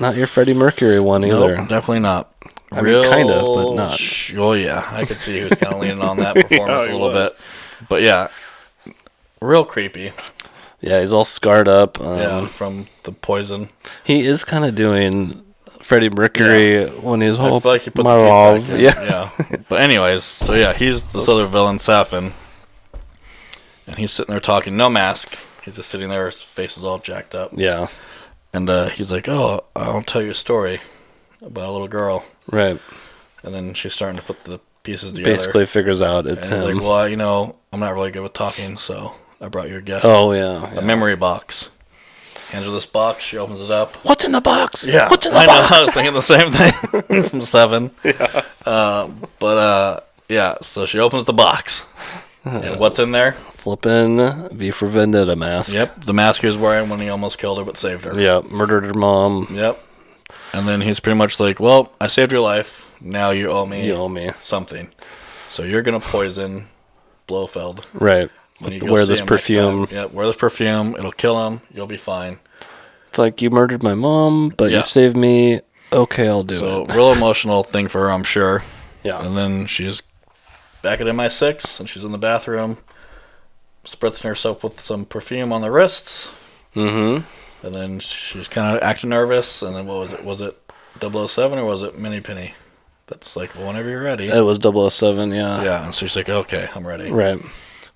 not your Freddie Mercury one either. Nope, definitely not. I mean, kind of, but not. Oh yeah, I could see he was kind of leaning on that performance a little bit. But yeah, real creepy. Yeah, he's all scarred up. From the poison. He is kind of doing Freddie Mercury when he's I feel like he put the teeth back in. Yeah. But anyways, so yeah, he's this other villain, Safin. And he's sitting there talking, no mask. He's just sitting there, his face is all jacked up. Yeah. And he's like, oh, I'll tell you a story about a little girl. Right. And then she's starting to put the pieces together. Basically figures out it's and he's him. like, well, you know, I'm not really good with talking, so I brought you a gift. Oh, yeah. A memory box. Hands her this box, she opens it up. What's in the box? Yeah. What's in the I box? know, I was thinking the same thing from 7. Yeah. Yeah, so she opens the box. And what's in there? Flippin' V for Vendetta mask. Yep, the mask he was wearing when he almost killed her but saved her. Yeah, murdered her mom. Yep. And then he's pretty much like, well, I saved your life. Now you owe me something. So you're going to poison Blofeld. Right. When you Wear this perfume. Yep, wear this perfume. It'll kill him. You'll be fine. It's like, you murdered my mom, but you saved me. Okay, I'll do it. So, real emotional thing for her, I'm sure. Yeah. And then she's back at MI6, and she's in the bathroom, spritzing herself with some perfume on the wrists. Mm-hmm. And then she's kind of acting nervous. And then what was it? Was it 007 or was it Mini Penny? That's like, well, whenever you're ready. It was 007, yeah. Yeah, and so she's like, okay, I'm ready. Right.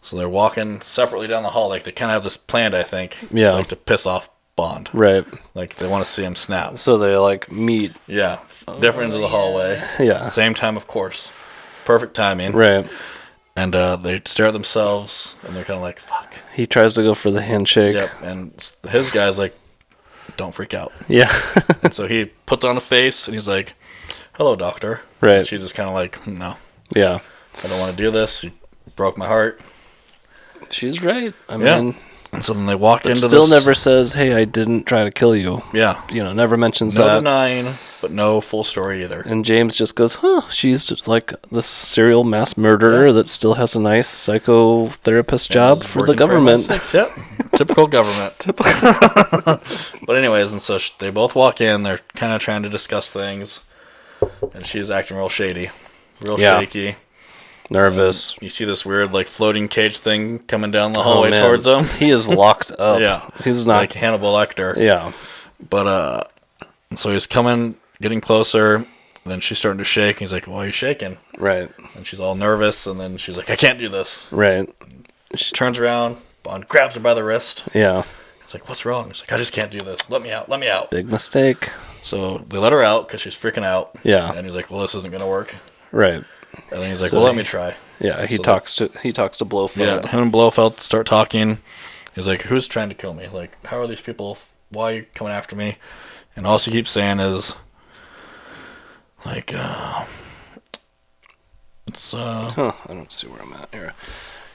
So they're walking separately down the hall. Like, they kind of have this planned, I think. Yeah. Like, to piss off Bond. Right. Like, they want to see him snap. So they, like, meet. Yeah. Different ends of the hallway. Yeah. Same time, of course. Perfect timing. Right. And they stare at themselves, and they're kind of like, fuck. He tries to go for the handshake. Yep. And his guy's like, don't freak out. Yeah. And so he puts on a face, and he's like, hello, doctor. Right. And she's just kind of like, no. Yeah. I don't want to do this. You broke my heart. She's right. I mean, and so then they walk into still this. never says, hey, I didn't try to kill you. Yeah. You know, never mentions No that. denying, but no full story either. And James just goes, she's just like this serial mass murderer that still has a nice psychotherapist job for the government. Yep. Typical government. But anyways, and so they both walk in. They're kind of trying to discuss things. And she's acting real shady. Real shaky. Nervous. You see this weird, like, floating cage thing coming down the hallway towards him. He is locked up. Yeah. He's not. Like Hannibal Lecter. Yeah. But, so he's getting closer. Then she's starting to shake. He's like, why are you shaking? Right. And she's all nervous. And then she's like, I can't do this. Right. She turns around. Bond grabs her by the wrist. Yeah. He's like, what's wrong? She's like, I just can't do this. Let me out. Let me out. Big mistake. So they let her out because she's freaking out. Yeah. And he's like, well, this isn't going to work. Right. And then he's like, well, let me try. Yeah, he talks to Blofeld. Yeah, him and Blofeld start talking. He's like, who's trying to kill me? Like, how are these people? Why are you coming after me? And all she keeps saying is, like, it's, I don't see where I'm at here.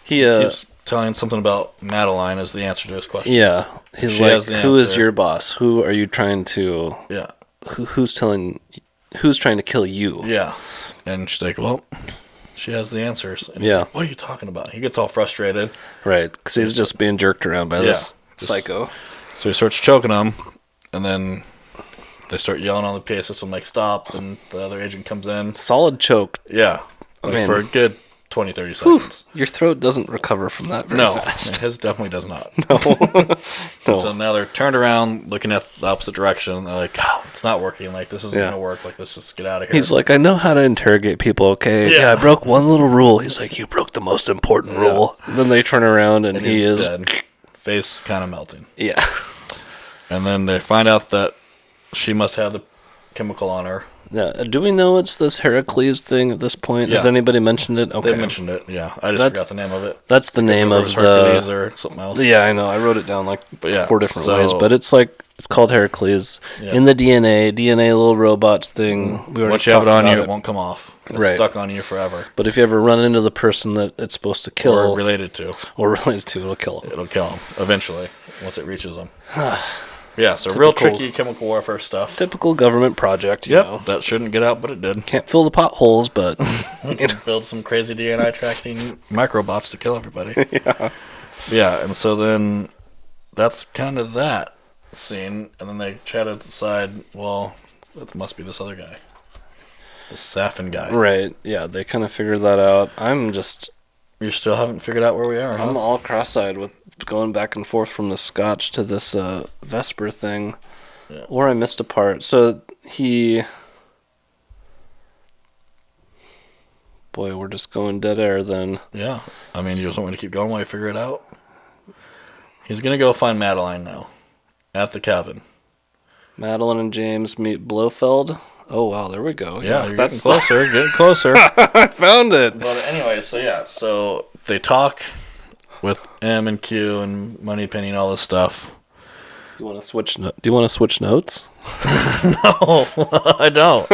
He keeps telling something about Madeline as the answer to his question. Yeah. He's like, who is your boss? Who are you trying to... Yeah. Who's trying to kill you? Yeah. And she's like, well... She has the answers. And he's like, what are you talking about? He gets all frustrated. Right, because he's just being jerked around by this psycho. So he starts choking him, and then they start yelling on the PA system, like, stop, and the other agent comes in. Solid choke. Yeah. Like, for a good 20, 30 seconds. Your throat doesn't recover from that very fast. His definitely does not. No. So now they're turned around, looking at the opposite direction. They're like, it's not working. Like, this isn't going to work. Like, let's just get out of here. He's like, I know how to interrogate people, okay? Yeah, I broke one little rule. He's like, you broke the most important rule. And then they turn around, and he is... dead. Face kind of melting. Yeah. And then they find out that she must have the chemical on her. Yeah. Do we know it's this Heracles thing at this point? Yeah. Has anybody mentioned it? Okay. They mentioned it, yeah. I just forgot the name of it. That's the name of Hercules or something else. Yeah, I know. I wrote it down like 4 different ways. But it's called Heracles. Yeah. In the DNA little robots thing. Once you have it on you, it won't come off. It's stuck on you forever. But if you ever run into the person that it's supposed to kill... Or related to, it'll kill him. It'll kill him, eventually, once it reaches him. Yeah, so real tricky chemical warfare stuff. Typical government project, you know. That shouldn't get out, but it did. Can't fill the potholes, but... Build some crazy DNA tracking microbots to kill everybody. Yeah, and so then that's kind of that scene. And then they try to decide, well, it must be this other guy. The Safin guy. Right, yeah, they kind of figured that out. You still haven't figured out where we are, huh? I'm all cross-eyed with going back and forth from the Scotch to this Vesper thing. Yeah. Or I missed a part. So Boy, we're just going dead air then. Yeah. I mean, you just want me to keep going while you figure it out? He's going to go find Madeline now. At the cabin. Madeline and James meet Blofeld. Oh, wow, there we go. Yeah, you're getting closer, getting closer. I found it. But anyway, so they talk with M and Q and Moneypenny and all this stuff. Do you want to switch notes? No, I don't.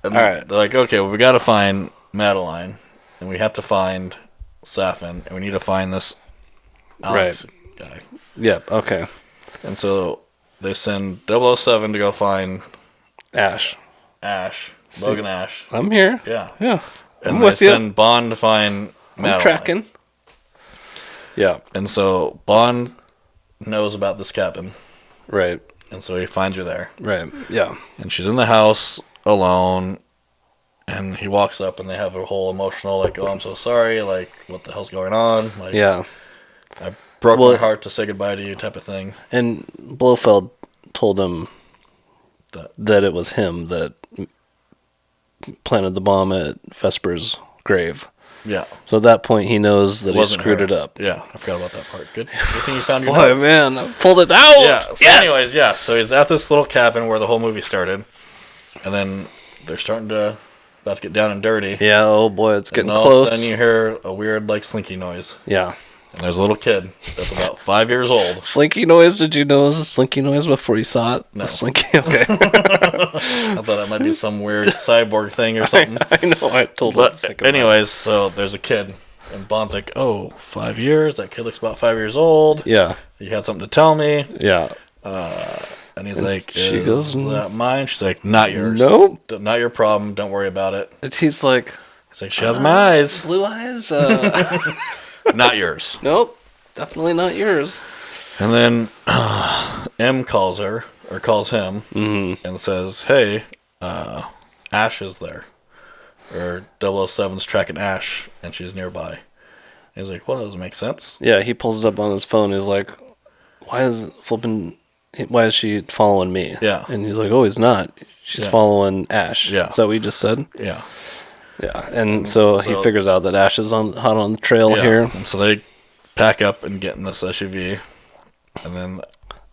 All right. They're like, okay, well, we got to find Madeline, and we have to find Safin, and we need to find this Alex guy. Yep, okay. And so they send 007 to go find... Ash. Logan Ash. I'm here. Yeah. And they send Bond to find Madeline. I'm tracking. Yeah. And so Bond knows about this cabin. Right. And so he finds her there. Right, yeah. And she's in the house alone, and he walks up and they have a whole emotional, like, oh, I'm so sorry, like, what the hell's going on? Like, yeah. I broke my heart to say goodbye to you type of thing. And Blofeld told him that it was him that planted the bomb at Vesper's grave. Yeah. So at that point, he knows that he screwed it up. Yeah, I forgot about that part. Good thing you found your notes. Boy, man, I pulled it out! Yeah, so anyways, so he's at this little cabin where the whole movie started, and then they're about to get down and dirty. Yeah, oh boy, it's getting close. And all of a sudden you hear a weird, like, slinky noise. Yeah. And there's a little kid that's about 5 years old. Slinky noise? Did you know it was a slinky noise before you saw it? No. A slinky? Okay. I thought it might be some weird cyborg thing or something. I know, I totally But anyways, so there's a kid. And Bond's like, 5 years? That kid looks about 5 years old. Yeah. You had something to tell me. Yeah. And he's like, is that mine? She's like, not yours. Nope. Not your problem. Don't worry about it. And he's like, she has my eyes. Blue eyes? Not yours. Nope. Definitely not yours. And then M calls her, or calls him, and says, hey, Ash is there. Or 007's tracking Ash, and she's nearby. And he's like, well, that doesn't make sense. Yeah, he pulls it up on his phone. He's like, why is she following me? Yeah. And he's like, he's not. She's following Ash. Yeah. Is that what you just said? Yeah. Yeah, and so he figures out that Ash is hot on the trail here. And so they pack up and get in this SUV. And then...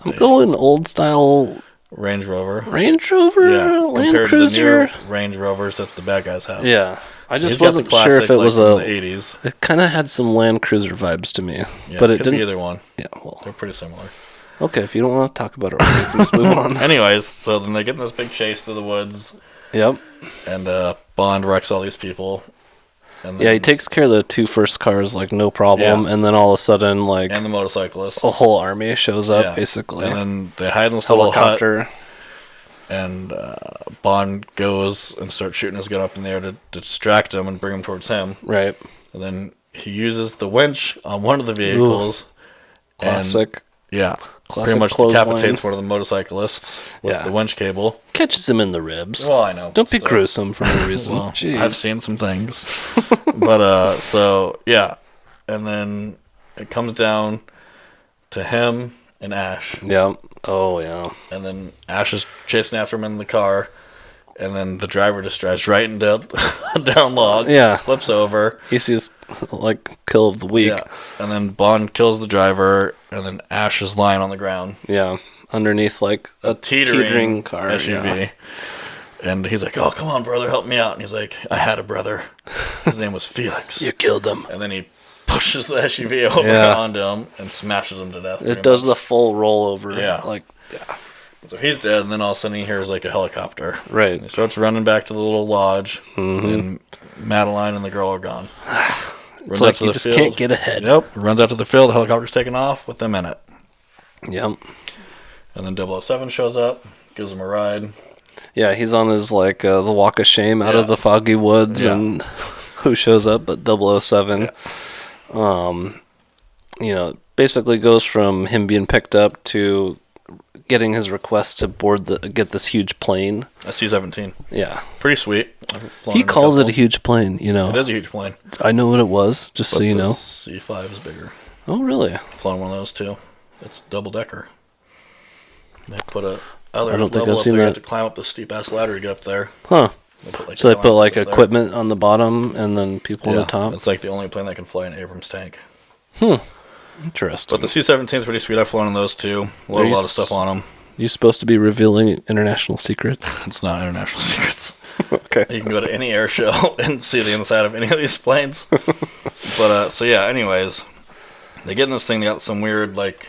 I'm going old style... Range Rover. Land compared Cruiser. To the new Range Rovers that the bad guys have. Yeah. I just wasn't sure if it was the 80s. It kind of had some Land Cruiser vibes to me. Yeah, but it could didn't be either one. Yeah, well. They're pretty similar. Okay, if you don't want to talk about it, let's move on. Anyways, so then they get in this big chase through the woods. Yep. And Bond wrecks all these people. And then, he takes care of the two first cars, like, no problem. Yeah. And then all of a sudden, like... And the motorcyclists. A whole army shows up, basically. And then they hide in this little hut. And Bond goes and starts shooting his gun up in the air to distract him and bring him towards him. Right. And then he uses the winch on one of the vehicles. Classic. And, pretty much decapitates one of the motorcyclists with the winch cable. Catches him in the ribs. Well, I know. Don't be gruesome for no reason. Well, I've seen some things. But, And then it comes down to him and Ash. Yeah. Oh, yeah. And then Ash is chasing after him in the car. And then the driver just drives right into a down log. Yeah. Flips over. He sees, kill of the week. Yeah. And then Bond kills the driver. And then Ash is lying on the ground. Yeah. Underneath, a teetering car. SUV. Yeah. And he's like, come on, brother, help me out. And he's like, I had a brother. His name was Felix. You killed him. And then he pushes the SUV over onto him and smashes him to death. It does the full rollover. Yeah. So he's dead, and then all of a sudden he hears a helicopter. Right. And he starts running back to the little lodge, and Madeline and the girl are gone. It's like you just can't get ahead. Yep. Runs out to the field, the helicopter's taking off with them in it. Yep. And then 007 shows up, gives him a ride. Yeah, he's on his, like, the walk of shame out of the foggy woods, and who shows up but 007. Yeah. Basically goes from him being picked up to getting his request to get this huge plane. A C-17. Yeah. Pretty sweet. He calls it a huge plane, It is a huge plane. I know what it was, just so you know. C-5 is bigger. Oh, really? I've flown one of those, too. It's double-decker. They put a other I don't think level I've up seen there. You that. have to climb up the steep-ass ladder to get up there. Huh. They put, So they put, like, airlines up equipment on the bottom and then people on the top? It's like the only plane that can fly an Abrams tank. Interesting. But the C-17 is pretty sweet. I've flown on those, too. A lot of stuff on them. You supposed to be revealing international secrets? It's not international secrets. Okay. You can go to any air show and see the inside of any of these planes. But, so yeah, anyways. They get in this thing, they got some weird, like...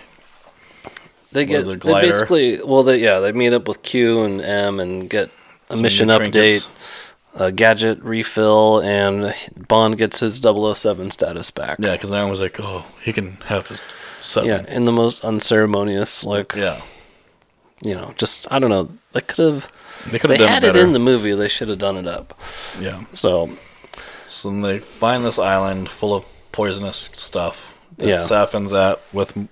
They basically... Well, they meet up with Q and M and get a mission update, a gadget refill, and Bond gets his 007 status back. Yeah, because now was like, oh, he can have his 7. Yeah, in the most unceremonious, like... Yeah. Just, I don't know. They could have... They had it in the movie. They should have done it up. Yeah. So then they find this island full of poisonous stuff that Yeah. Safin's at with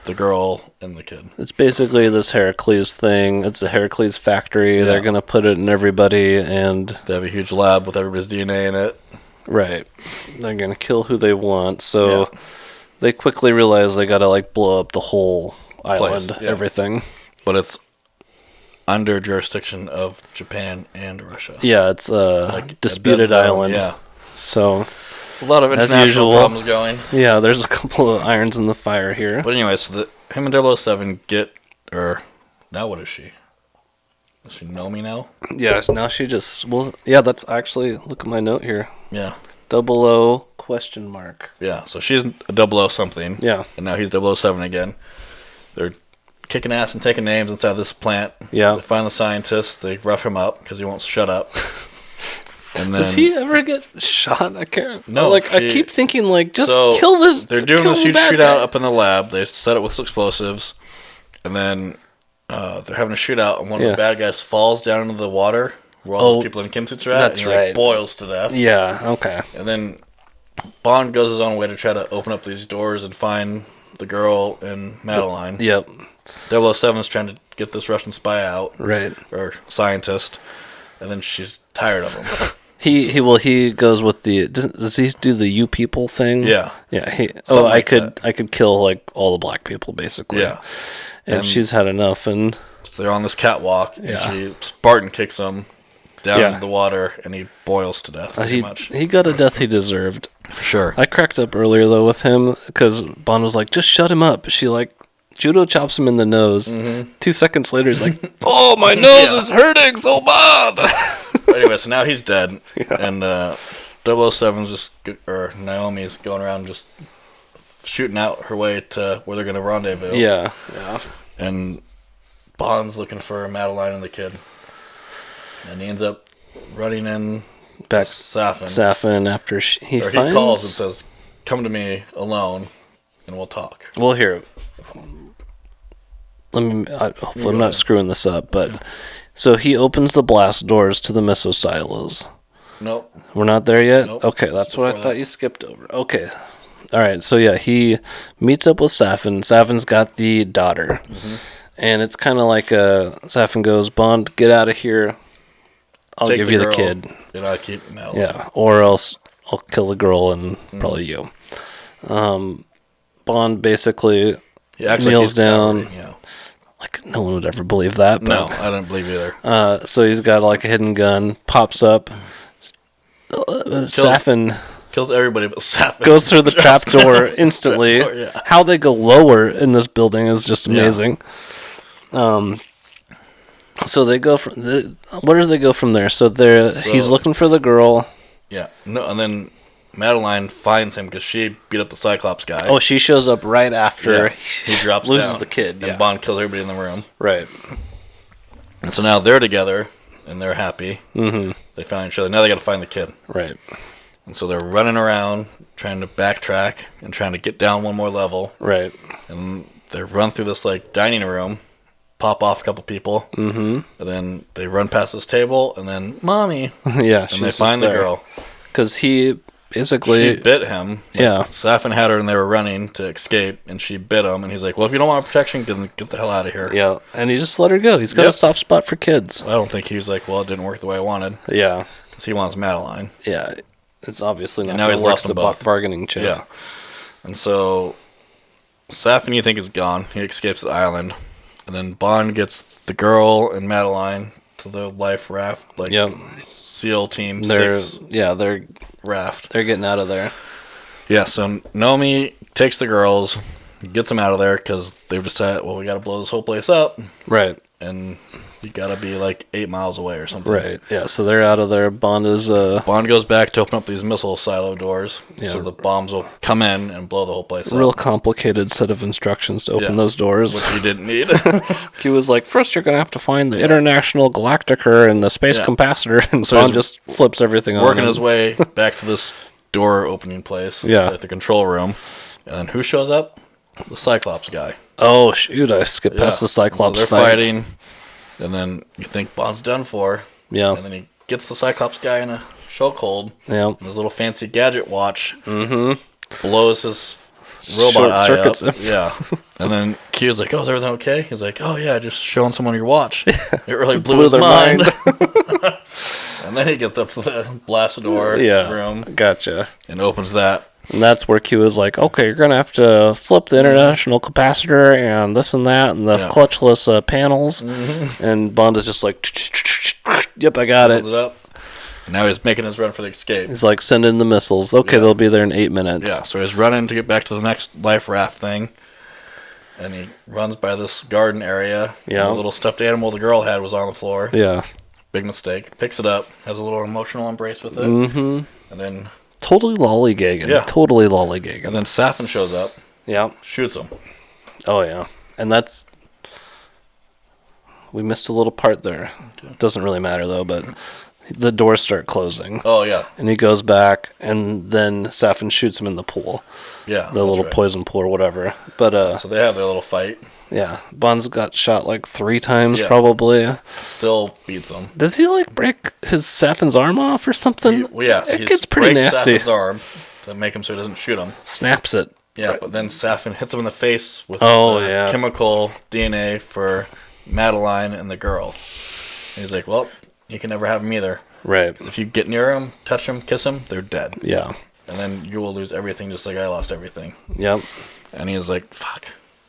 the girl and the kid. It's basically this Heracles thing. It's a Heracles factory. Yeah. They're going to put it in everybody, and... They have a huge lab with everybody's DNA in it. Right. They're going to kill who they want, so they quickly realize they got to, like, blow up the whole island, everything. But it's under jurisdiction of Japan and Russia. Yeah, it's a disputed island. Yeah. So... A lot of international problems going. Yeah, there's a couple of irons in the fire here. But anyway, so him and 007 now what is she? Does she know me now? Yeah, now she just... Well, yeah, that's actually... Look at my note here. Yeah. 00 question mark. Yeah, so she's a 00 something. Yeah. And now he's 007 again. They're kicking ass and taking names inside this plant. Yeah. They find the scientist. They rough him up because he won't shut up. And then, does he ever get shot? I can't. No. I keep thinking, like, just kill this. They're doing this huge shootout up in the lab. They set it with explosives. And then they're having a shootout, and one of the bad guys falls down into the water where all those people in Kimtut's are at. That's and he boils to death. Yeah, okay. And then Bond goes his own way to try to open up these doors and find the girl and Madeline. Yep. 007 is trying to get this Russian spy out. Right. Or scientist. And then she's tired of him. He goes with the... Does he do the you people thing? Yeah. Yeah. I Something could kill, like, all the black people, basically. Yeah. And she's had enough, and... So they're on this catwalk, and Spartan kicks him down into the water, and he boils to death, pretty much. He got a death he deserved. For sure. I cracked up earlier, though, with him, because Bond was like, just shut him up. She, like, judo chops him in the nose. 2 seconds later, he's like, oh, my nose is hurting so bad! Anyway, so now he's dead, and 007's just, or Naomi's going around just shooting out her way to where they're going to rendezvous. Yeah. And Bond's looking for Madeline and the kid. And he ends up running in back Safin after he calls and says, come to me alone, and we'll talk. Well, here, I'm not screwing this up, but... So he opens the blast doors to the missile silos. Nope. We're not there yet? Nope. Okay, that's what I thought you skipped over. Okay. All right, so yeah, he meets up with Safin. Safin's got the daughter. And it's kind of like Safin goes, Bond, get out of here. I'll give you the kid. And I keep Madeline. Yeah, or else I'll kill the girl and probably you. Bond basically kneels down. Cowarding, yeah. Like, no one would ever believe that. But, no, I don't believe either. So he's got, like, a hidden gun, pops up. Safin... Kills everybody but Safin. Goes through the trapdoor instantly. How they go lower in this building is just amazing. Yeah. So they go from... where do they go from there? So he's looking for the girl. Yeah. No, and then Madeline finds him because she beat up the Cyclops guy. Oh, she shows up right after he drops loses down, the kid. And Bond kills everybody in the room. Right. And so now they're together, and they're happy. Mm-hmm. They found each other. Now they got to find the kid. Right. And so they're running around, trying to backtrack, and trying to get down one more level. Right. And they run through this like dining room, pop off a couple people, and then they run past this table, and then mommy, Yeah, and they find the girl because he basically she bit him. Safin had her, and they were running to escape, and she bit him. And he's like, "Well, if you don't want protection, get the hell out of here." Yeah, and he just let her go. He's got a soft spot for kids. I don't think he was like, "Well, it didn't work the way I wanted." Yeah, because he wants Madeline. Yeah, it's obviously not. Now he's lost them both. Bargaining chip. Yeah, and so Safin, you think, is gone. He escapes the island. And then Bond gets the girl and Madeline to the life raft, like SEAL Team 6 they're raft. They're getting out of there. Yeah, so Nomi takes the girls, gets them out of there because they've decided, well, we got to blow this whole place up. Right. And you got to be like 8 miles away or something. Right, yeah, so they're out of there. Bond goes back to open up these missile silo doors so the bombs will come in and blow the whole place up. Real complicated set of instructions to open those doors. Which you didn't need. He was like, first you're going to have to find the International Galactiker and the space capacitor, and so Bond just flips everything on. Working his way back to this door opening place at the control room. And then who shows up? The Cyclops guy. Oh, shoot, I skipped past the Cyclops so they're fighting. And then you think Bond's done for. Yeah. And then he gets the Cyclops guy in a chokehold. Yeah. And his little fancy gadget watch blows his robot eye circuits up. him. Yeah. And then Q's like, oh, is everything okay? He's like, oh, yeah, just showing someone your watch. It really blew his their mind. And then he gets up to the blast door room. Gotcha. And opens that. And that's where Q is like, okay, you're going to have to flip the international capacitor and this and that and the clutchless panels. And Bond is just like, yep, I got it. It up. And now he's making his run for the escape. He's like, send in the missiles. Okay, they'll be there in 8 minutes. Yeah, so he's running to get back to the next life raft thing. And he runs by this garden area. Yeah. The little stuffed animal the girl had was on the floor. Yeah. Big mistake. Picks it up, has a little emotional embrace with it. And then... Totally lollygagging. Yeah. Totally lollygagging. And then Safin shows up. Yeah. Shoots him. Oh, yeah. And that's... We missed a little part there. Okay. Doesn't really matter, though, but the doors start closing. Oh, yeah. And he goes back, and then Safin shoots him in the pool. Yeah. The little poison pool or whatever. But so they have their little fight. Yeah. Bond's got shot like 3 times, probably. Still beats him. Does he, like, break his Safin's arm off or something? It gets pretty nasty. Safin's arm to make him so he doesn't shoot him. Snaps it. Yeah, but then Safin hits him in the face with chemical DNA for Madeline and the girl. And he's like, well, you can never have them either. Right. If you get near them, touch them, kiss them, they're dead. Yeah. And then you will lose everything just like I lost everything. Yep. And he's like, fuck.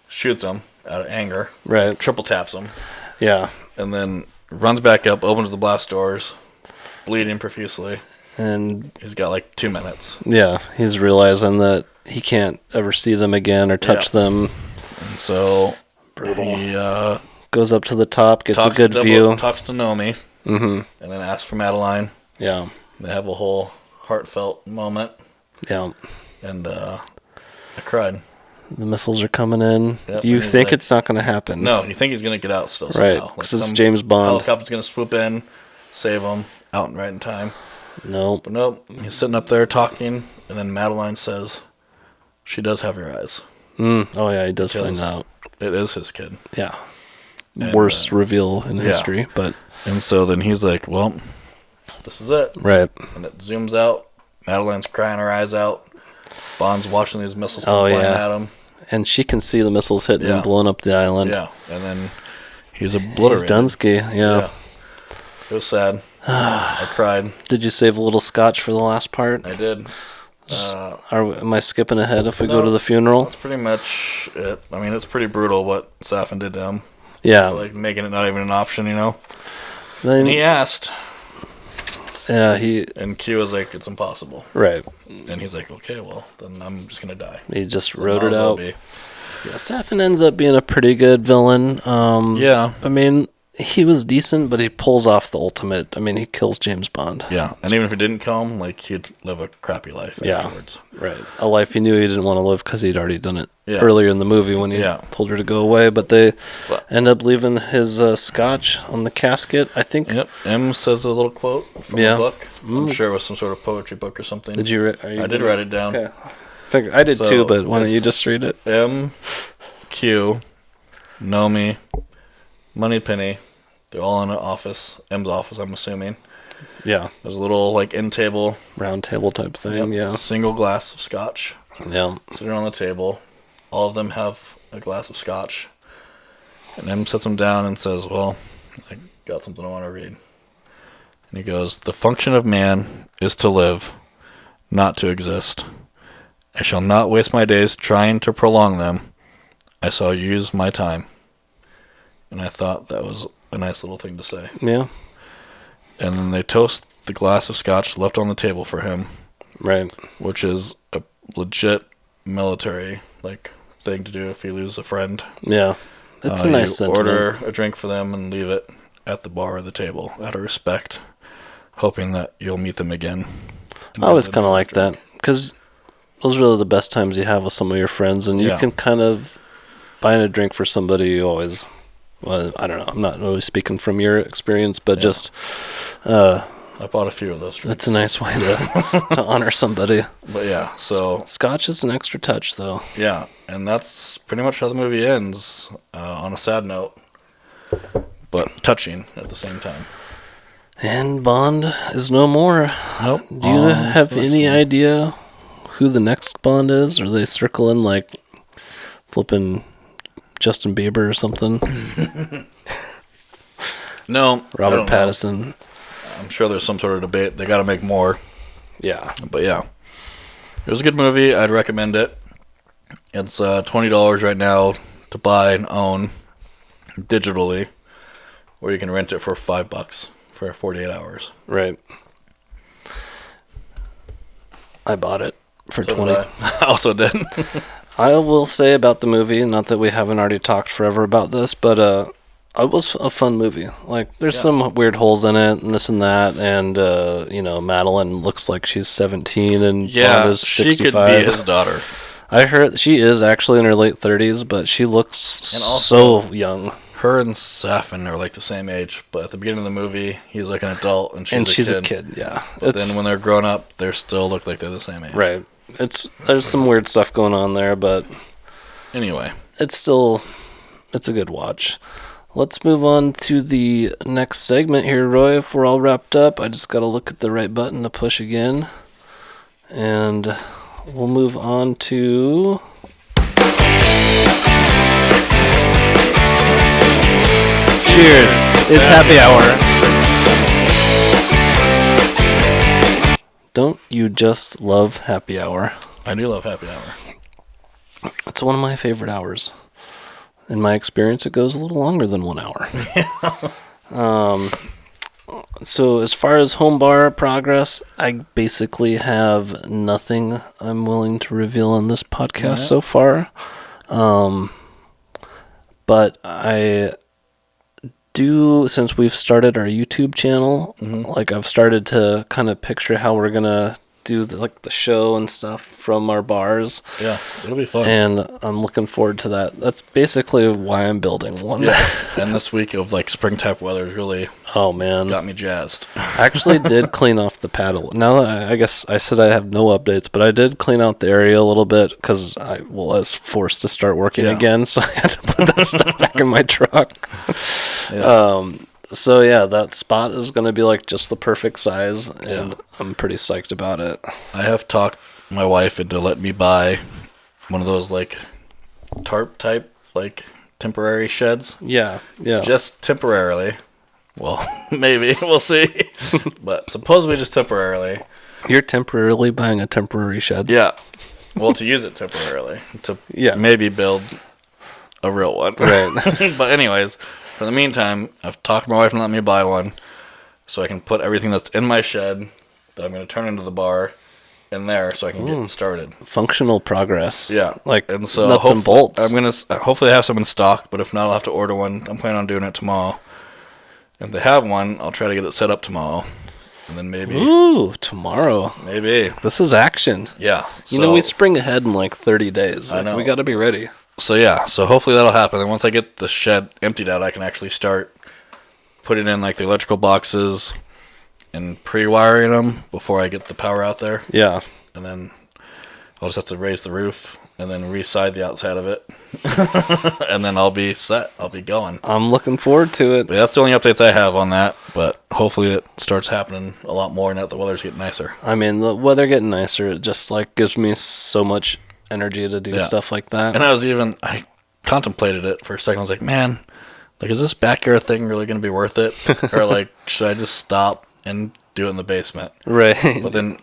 Shoots him out of anger. Right. Triple taps him. Yeah. And then runs back up, opens the blast doors, bleeding profusely. And he's got like 2 minutes. Yeah. He's realizing that he can't ever see them again or touch them. And so brutal. He goes up to the top, gets a good view. Talks to Nomi. And then asks for Madeline. Yeah. They have a whole heartfelt moment. Yeah. And I cried. The missiles are coming in. Yep, you think like, it's not going to happen. No, you think he's going to get out still somehow. Right, because it's James Bond. Helicopter's going to swoop in, save him, out right in time. Nope. But nope, he's sitting up there talking, and then Madeline says, she does have your eyes. Oh, yeah, he does find out. It is his kid. Yeah. And, worst reveal in history, but... And so then he's like, well, this is it. Right. And it zooms out. Madeline's crying her eyes out. Bond's watching these missiles come flying at him. And she can see the missiles hitting and blowing up the island. Yeah, and then he's obliterated. He's Dunsky, yeah. It was sad. I cried. Did you save a little scotch for the last part? I did. Am I skipping ahead if we go to the funeral? That's pretty much it. I mean, it's pretty brutal what Safin did to him. Yeah. Like making it not even an option, you know? Then, and he asked. Yeah, And Q was like, it's impossible. Right. And he's like, okay, well, then I'm just going to die. He just wrote it out. Yeah, Safin ends up being a pretty good villain. Yeah. I mean, he was decent, but he pulls off the ultimate. I mean, he kills James Bond. Yeah, and even if he didn't kill him, like, he'd live a crappy life afterwards. Right. A life he knew he didn't want to live because he'd already done it earlier in the movie when he told her to go away. But they end up leaving his scotch on the casket, I think. Yep. M says a little quote from the book. I'm sure it was some sort of poetry book or something. Did you? I did write it down. Okay. I did too, but why don't you just read it? M Q, Nomi, Moneypenny. They're all in an office. M's office, I'm assuming. Yeah. There's a little, like, end table. Round table type thing, yeah. Single glass of scotch. Yeah. Sitting on the table. All of them have a glass of scotch. And M sets them down and says, well, I got something I want to read. And he goes, the function of man is to live, not to exist. I shall not waste my days trying to prolong them. I shall use my time. And I thought that was a nice little thing to say. Yeah. And then they toast the glass of scotch left on the table for him. Right. Which is a legit military thing to do if you lose a friend. Yeah. It's a nice sentiment. Order a drink for them and leave it at the bar or the table out of respect, hoping that you'll meet them again. I always kind of like that, because those are really the best times you have with some of your friends, and you can kind of buying a drink for somebody. You always, well, I don't know, I'm not really speaking from your experience, but just I bought a few of those drinks. That's a nice way to honor somebody. But yeah, so scotch is an extra touch, though. Yeah, and that's pretty much how the movie ends, on a sad note, but touching at the same time. And Bond is no more. Nope. Do you have any idea who the next Bond is? Are they circling like flipping Justin Bieber or something? No. Robert Pattinson. I'm sure there's some sort of debate. They got to make more. Yeah. But yeah. It was a good movie. I'd recommend it. It's $20 right now to buy and own digitally, or you can rent it for $5 for 48 hours. Right. I bought it for So $20. I also did. I will say about the movie, not that we haven't already talked forever about this, but it was a fun movie. Like, there's some weird holes in it, and this and that, and Madeline looks like she's 17, and Bond is 65. She could be his daughter. I heard she is actually in her late 30s, but she looks so young. Her and Safin are like the same age, but at the beginning of the movie, he's like an adult, and she's a kid. Yeah. But then when they're grown up, they still look like they're the same age. Right. There's some weird stuff going on there, but anyway, it's a good watch. Let's move on to the next segment here, Roy. If we're all wrapped up, I just got to look at the right button to push again. And we'll move on to... Cheers. It's happy hour. Don't you just love happy hour? I do love happy hour. It's one of my favorite hours. In my experience, it goes a little longer than 1 hour. So as far as home bar progress, I basically have nothing I'm willing to reveal on this podcast so far. But I do, since we've started our YouTube channel, like I've started to kind of picture how we're going to do the show and stuff from our bars. Yeah, it'll be fun. And I'm looking forward to that. That's basically why I'm building one. Yeah, and this week of spring type weather has really got me jazzed. I actually did clean off the paddle. Now I guess I said I have no updates, but I did clean out the area a little bit because I was forced to start working again, so I had to put that stuff back in my truck. Yeah. So yeah, that spot is going to be just the perfect size, and I'm pretty psyched about it. I have talked my wife into letting me buy one of those tarp type temporary sheds. Yeah. Just temporarily. Well, maybe we'll see, but supposedly just temporarily. You're temporarily buying a temporary shed. Yeah. Well, to use it temporarily to maybe build a real one. Right. But anyways. For the meantime, I've talked to my wife and let me buy one so I can put everything that's in my shed that I'm going to turn into the bar in there so I can get started. Functional progress. Yeah. And so nuts and bolts. I'm going to hopefully have some in stock, but if not, I'll have to order one. I'm planning on doing it tomorrow. If they have one, I'll try to get it set up tomorrow. And then maybe... Ooh, tomorrow. Maybe. This is action. Yeah. We spring ahead in 30 days. I know. We got to be ready. So hopefully that'll happen. And once I get the shed emptied out, I can actually start putting in the electrical boxes and pre-wiring them before I get the power out there. Yeah. And then I'll just have to raise the roof and then re-side the outside of it. And then I'll be set. I'll be going. I'm looking forward to it. But that's the only updates I have on that, but hopefully it starts happening a lot more now that the weather's getting nicer. I mean, the weather getting nicer, it just like gives me so much energy to do stuff like that. And I contemplated it for a second. I was like, man, like, is this backyard thing really going to be worth it? Or like, should I just stop and do it in the basement? Right. But then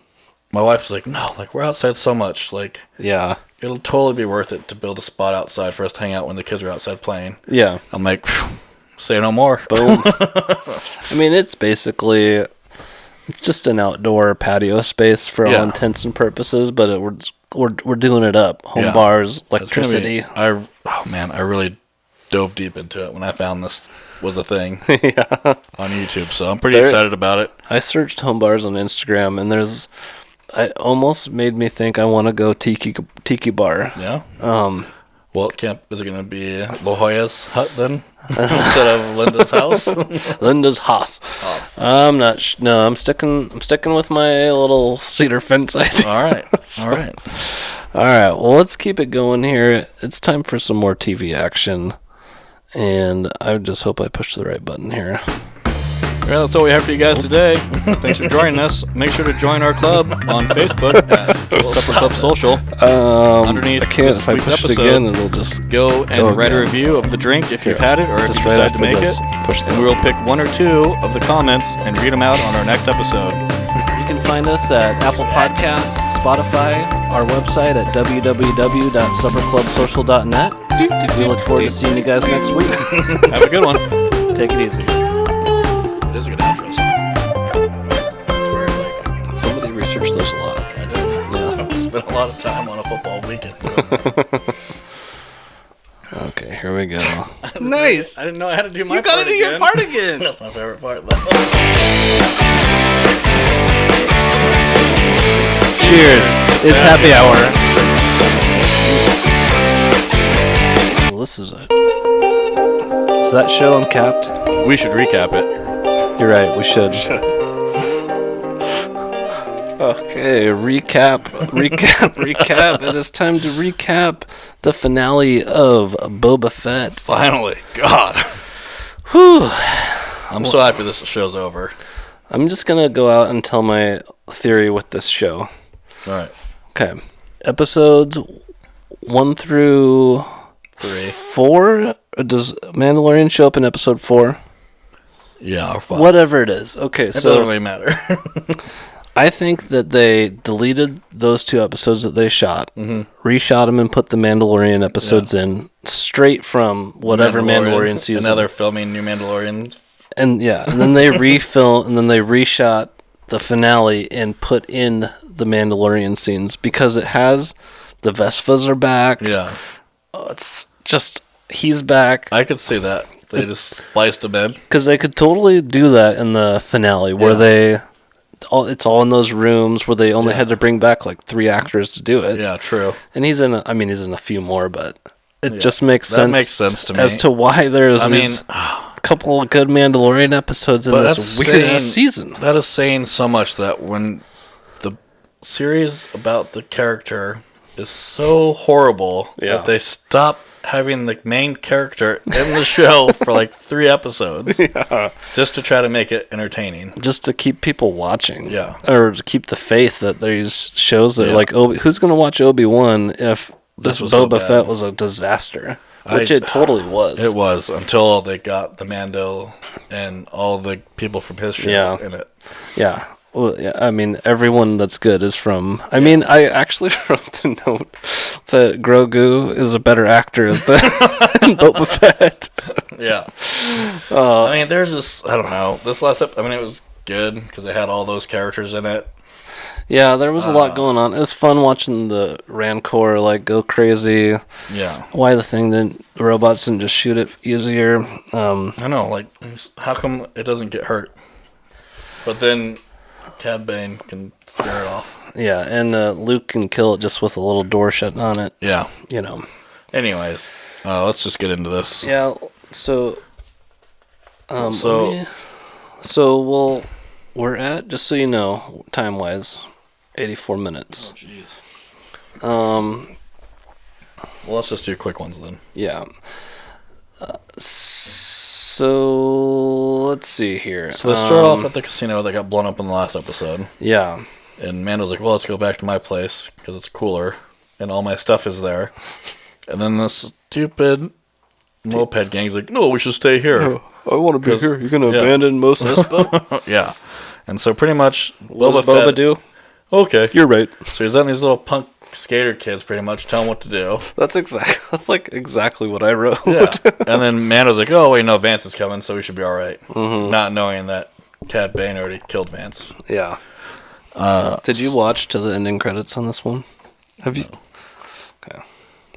my wife was like, no, like, we're outside so much. Like, yeah, it'll totally be worth it to build a spot outside for us to hang out when the kids are outside playing. Yeah. I'm like, say no more. Boom. I mean, it's just an outdoor patio space for all intents and purposes, but we're doing it up. Home bars, electricity. I really dove deep into it when I found this was a thing on YouTube, so I'm pretty excited about it. I searched home bars on Instagram, and it almost made me think I want to go tiki bar. Yeah. Well, is it going to be La Jolla's hut then instead of Linda's house? Linda's house. I'm not. No, I'm sticking with my little cedar fence idea. All right. All right. Well, let's keep it going here. It's time for some more TV action, and I just hope I push the right button here. Well, that's all we have for you guys today. Thanks for joining us. Make sure to join our club on Facebook at Supper Club Social. I Underneath can't. this If I week's push it episode, again, it'll just go and write a review of the drink if you've had it or if you decide to make it. And we'll pick one or two of the comments and read them out on our next episode. You can find us at Apple Podcasts, Spotify, our website at www.supperclubsocial.net. We look forward to seeing you guys next week. Have a good one. Take it easy. It is a good outro song. It's very Somebody researched those a lot. I did. Yeah. Spent a lot of time on a football weekend. Okay, here we go. Nice. I didn't know I had to do my part. You gotta do your part again. That's my favorite part, though. Cheers. It's happy hour. Well, this is that show uncapped? We should recap it. You're right, we should. Okay, recap. It is time to recap the finale of Boba Fett. Finally. God. Whew. I'm so happy this show's over. I'm just going to go out and tell my theory with this show. All right. Okay. Episodes 1 through 4? Does Mandalorian show up in episode 4? Yeah, or 5. Whatever it is. Okay, it doesn't really matter. I think that they deleted those 2 episodes that they shot, reshot them, and put the Mandalorian episodes in straight from whatever Mandalorian season. And now they're filming new Mandalorians. And then they refilm, and then they reshot the finale and put in the Mandalorian scenes because it has the Vespas are back. Yeah. Oh, it's just he's back. I could see that. They just spliced him in. Because they could totally do that in the finale where it's all in those rooms where they only had to bring back like 3 actors to do it. Yeah, true. And he's in a few more, but it just makes sense. That makes sense to me. As to why there's a couple of good Mandalorian episodes in this weird season. That is saying so much that when the series about the character is so horrible that they stop having the main character in the show for like 3 episodes just to try to make it entertaining. Just to keep people watching. Yeah. Or to keep the faith that these shows that like, who's going to watch Obi-Wan if this Boba Fett was a disaster? Which it totally was. It was, until they got the Mando and all the people from his show in it. Yeah. Well, yeah, I mean, everyone that's good is from... I mean, I actually wrote the note that Grogu is a better actor than Boba Fett. Yeah. I mean, there's just... I don't know. This last episode, I mean, it was good because they had all those characters in it. Yeah, there was a lot going on. It was fun watching the Rancor, like, go crazy. Yeah. Why the robots didn't just shoot it easier. I know, like, how come it doesn't get hurt? But then... Cad Bane can scare it off. Yeah, and Luke can kill it just with a little door shut on it. Yeah. You know. Anyways, let's just get into this. Yeah, so we're at, just so you know, time-wise, 84 minutes. Oh, jeez. Well, let's just do quick ones then. Yeah. So let's see here. So they start off at the casino that got blown up in the last episode. Yeah. And Mando's like, well, let's go back to my place because it's cooler. And all my stuff is there. And then this stupid moped gang's like, no, we should stay here. Oh, I want to be here. You're going to abandon Mos Espa? Yeah. And so pretty much What does Boba do? Okay. You're right. So he's letting these little punk skater kids pretty much tell him what to do. That's like exactly what I wrote. Yeah. And then Mando's like, oh, wait, no, Vance is coming, so we should be all right. Mm-hmm. Not knowing that Cad Bane already killed Vance. Yeah. Did you watch to the ending credits on this one? Have you? No. Okay.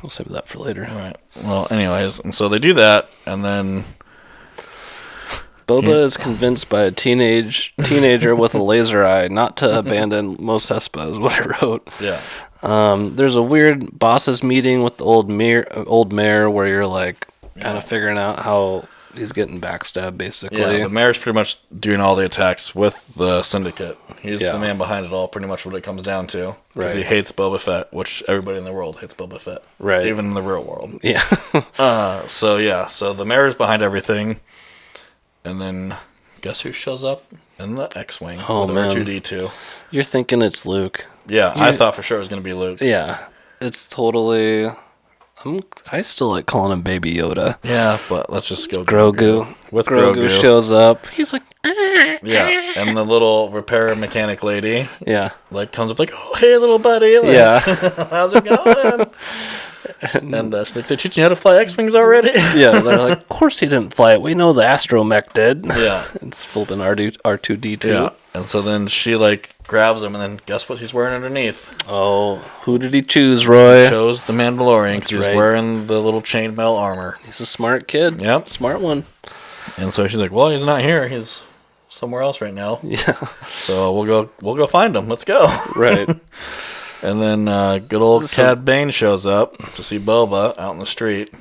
We'll save that for later. All right. Well, anyways, and so they do that, and then Boba is convinced by a teenager with a laser eye not to abandon Mos Espa, is what I wrote. Yeah. There's a weird bosses meeting with the old mayor where you're like kind of figuring out how he's getting backstabbed, basically. Yeah, the mayor's pretty much doing all the attacks with the syndicate. He's the man behind it all, pretty much what it comes down to. Because he hates Boba Fett, which everybody in the world hates Boba Fett. Right. Even in the real world. Yeah. So the mayor's behind everything. And then, guess who shows up in the X-Wing with R2-D2? You're thinking it's Luke. Yeah, I thought for sure it was going to be Luke. Yeah. It's totally... I still like calling him Baby Yoda. Yeah, but let's just go Grogu. With Grogu shows up. He's like... Yeah, and the little repair mechanic lady comes up like, oh, hey, little buddy. Like, yeah. How's it going? And she's like, they're teaching you how to fly X-Wings already? Yeah, they're like, of course he didn't fly it. We know the astromech did. Yeah. It's flipping R2-D2. Yeah, and so then she, grabs him, and then guess what he's wearing underneath? Oh, who did he choose, Roy? He chose the Mandalorian, because he's wearing the little chainmail armor. He's a smart kid. Yep. Smart one. And so she's like, well, he's not here. He's somewhere else right now. Yeah. So we'll go find him. Let's go. Right. And then good old Cad Bane shows up to see Boba out in the street.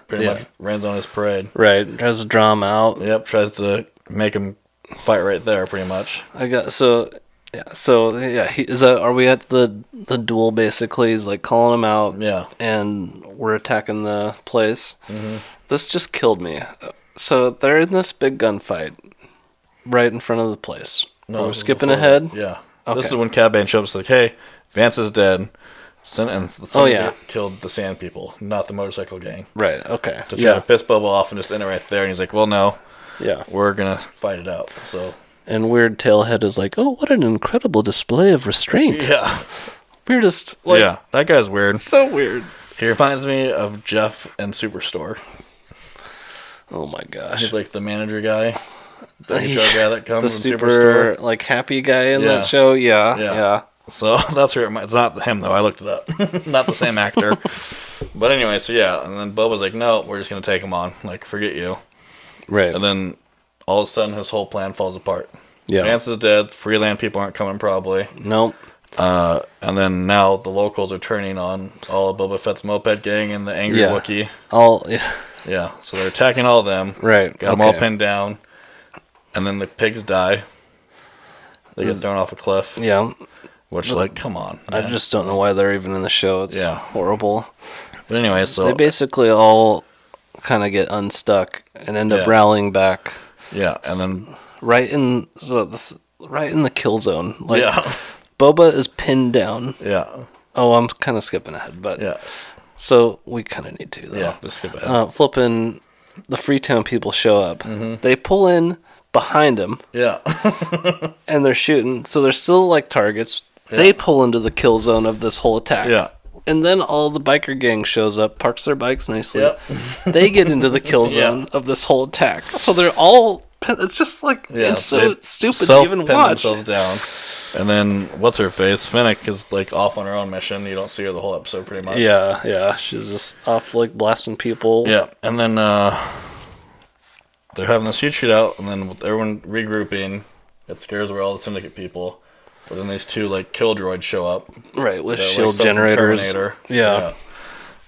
Pretty much rains on his parade. Right. Tries to draw him out. Yep. Tries to make him fight right there, pretty much. Are we at the duel, basically? He's calling him out. Yeah. And we're attacking the place. Mm-hmm. This just killed me. So they're in this big gunfight right in front of the place. No, we're skipping ahead. Yeah. Okay. This is when Cad Bane shows up. Like, hey, Vance is dead. And the Syndicate killed the Sand People, not the motorcycle gang. Right. Okay. To try to piss Boba off and just end it right there. And he's like, well, no. Yeah. We're gonna fight it out. So. And Weird Tailhead is like, oh, what an incredible display of restraint. Yeah. Weirdest. That guy's weird. So weird. He reminds me of Jeff and Superstore. Oh my gosh. He's like the manager guy. The HR guy that comes the in super Superstore. Happy guy in that show. Yeah. So that's where it's not him though. I looked it up. Not the same actor. But anyway, so and then Boba's like, no, we're just gonna take him on. Forget you. Right. And then all of a sudden his whole plan falls apart. Yeah. Vance is dead. Freeland people aren't coming probably. Nope. And then now the locals are turning on all of Boba Fett's moped gang and the angry Wookiee. Yeah, so they're attacking all of them. Right. Got them all pinned down. And then the pigs die. They get thrown off a cliff. Yeah. Which, come on. Man. I just don't know why they're even in the show. It's horrible. But anyway, so... They basically all kind of get unstuck and end up rallying back. Yeah, and then... Right in the kill zone. Boba is pinned down. Yeah. Oh, I'm kind of skipping ahead, but... Yeah. So, we kind of need to, though. Yeah, just skip ahead. Flipping, the Freetown people show up. Mm-hmm. They pull in behind him. Yeah. And they're shooting. So, they're still, targets. Yeah. They pull into the kill zone of this whole attack. Yeah. And then all the biker gang shows up, parks their bikes nicely. Yep. They get into the kill zone of this whole attack. So, they're all... It's just, it's so stupid to even watch. Themselves down. And then, what's-her-face? Fennec is, off on her own mission. You don't see her the whole episode, pretty much. Yeah. She's just off, blasting people. Yeah, and then, they're having this huge shootout, and then with everyone regrouping, it scares away all the Syndicate people. But then these two, kill droids show up. Right, with shield generators. Yeah.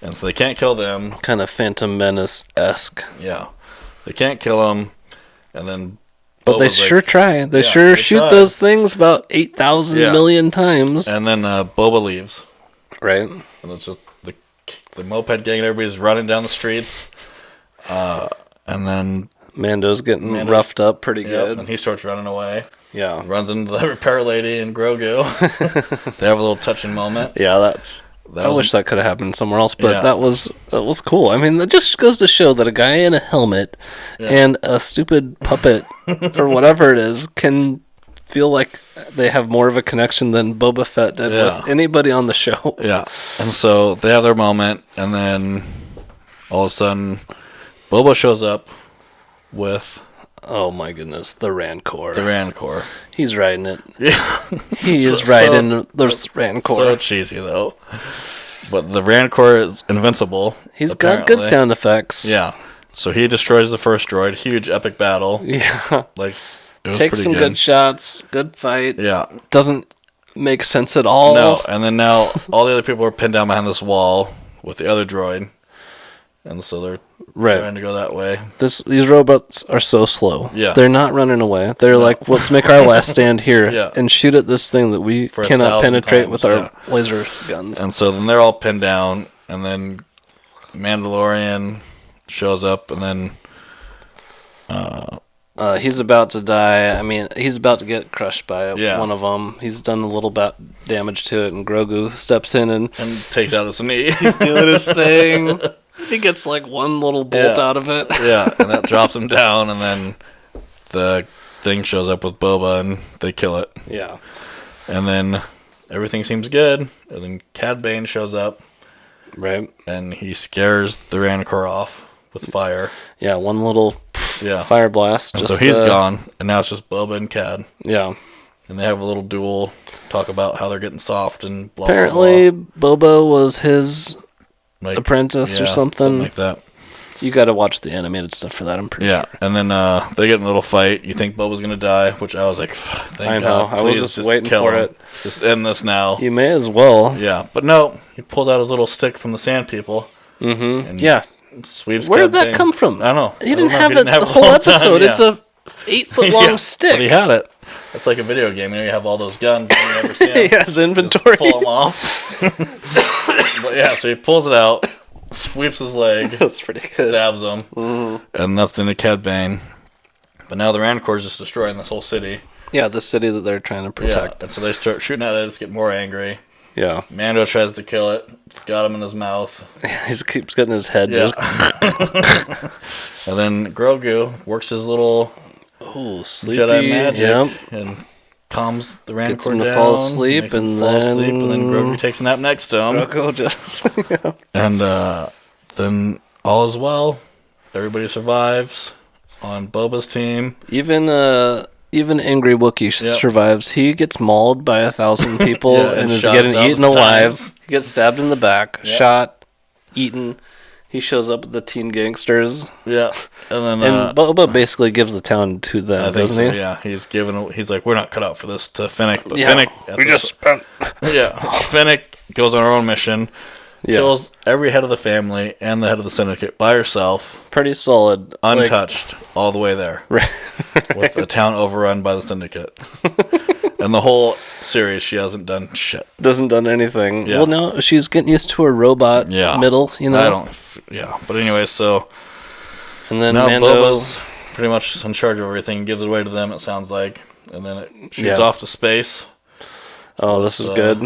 And so they can't kill them. Kind of Phantom Menace-esque. Yeah. They can't kill them, and then... But they sure try. They shoot those things about 8,000 million times. And then Boba leaves. Right. And it's just the the moped gang, everybody's running down the streets. And then Mando's getting roughed up pretty good. And he starts running away. Yeah. Runs into the repair lady and Grogu. They have a little touching moment. Yeah, I wish that could have happened somewhere else, but that was cool. I mean, that just goes to show that a guy in a helmet and a stupid puppet or whatever it is can feel like they have more of a connection than Boba Fett did with anybody on the show. Yeah. And so they have their moment, and then all of a sudden Boba shows up with... Oh my goodness, the Rancor. The Rancor. He's riding it. Yeah. He is riding the Rancor. So cheesy, though. But the Rancor is invincible. He's apparently. got good sound effects. Yeah. So he destroys the first droid. Huge epic battle. Yeah. Like, takes some good shots. Good fight. Yeah. Doesn't make sense at all. No. And then now all the other people are pinned down behind this wall with the other droid. And so they're trying to go that way. These robots are so slow. Yeah. They're not running away. They're like, let's make our last stand here and shoot at this thing that we cannot penetrate with our laser guns. And so then they're all pinned down, and then Mandalorian shows up, and then... he's about to die. I mean, he's about to get crushed by one of them. He's done a little bit damage to it, and Grogu steps in and takes out his knee. He's doing his thing. He gets like one little bolt out of it. Yeah, and that drops him down, and then the thing shows up with Boba, and they kill it. Yeah. And then everything seems good, and then Cad Bane shows up. Right. And he scares the Rancor off with fire. Yeah, one little fire blast. And so he's gone, and now it's just Boba and Cad. Yeah. And they have a little duel, talk about how they're getting soft and blah, Apparently, blah, blah. Boba was his... apprentice or something like that. You got to watch the animated stuff for that. I'm pretty sure. And then they get in a little fight. You think Boba's gonna die, which I was like, thank God. I was just waiting for it. Just end this now. You may as well. Yeah, but no. He pulls out his little stick from the Sand People. Mm-hmm. And sweeps. Where did that come from? I don't know. He didn't have it the whole episode. It's a 8-foot long stick. But he had it. It's like a video game. You know, you have all those guns and you never see them. He has inventory. Just pull them off. But yeah, so he pulls it out. Sweeps his leg. That's pretty good. Stabs him. Mm-hmm. And that's the end of Cad Bane. But now the Rancor's just destroying this whole city. Yeah, the city that they're trying to protect. Yeah, and so they start shooting at it. It's getting more angry. Yeah. Mando tries to kill it. It's got him in his mouth. He keeps getting his head. Yeah. And then Grogu works his little sleepy Jedi magic and calms the Rancor gets him down. To fall asleep, and then Grogu takes a nap next to him. Grogu does. And then all is well. Everybody survives on Boba's team. Even angry Wookiee survives. He gets mauled by 1,000 people and is getting eaten alive. He gets stabbed in the back, shot, eaten. He shows up with the teen gangsters. Yeah, and then Boba basically gives the town to them, doesn't he? Yeah, he's like, we're not cut out for this to Fennec, but Fennec, Fennec goes on her own mission, kills every head of the family and the head of the syndicate by herself. Pretty solid, untouched all the way there, right. With the town overrun by the syndicate. And the whole series, she hasn't done shit. Doesn't done anything. Yeah. Well, no, she's getting used to her robot middle, you know? But anyway, so... And then now Mando... Boba's pretty much in charge of everything, gives it away to them, it sounds like. And then it shoots off to space. Oh, this is good.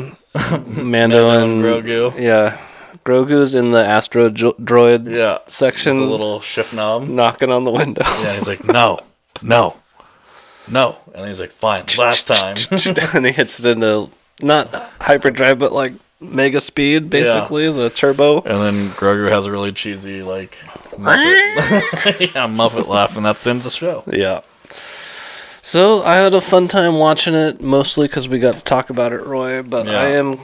Mando and Grogu. Yeah. Grogu's in the Astro Droid section. With a little shift knob. Knocking on the window. Yeah, he's like, no. And he's like, fine, last time. And he hits it into, not hyperdrive, but like mega speed, basically, the turbo. And then Grogu has a really cheesy, like, Muppet, Muppet laugh, and that's the end of the show. Yeah. So I had a fun time watching it, mostly because we got to talk about it, Roy, but I am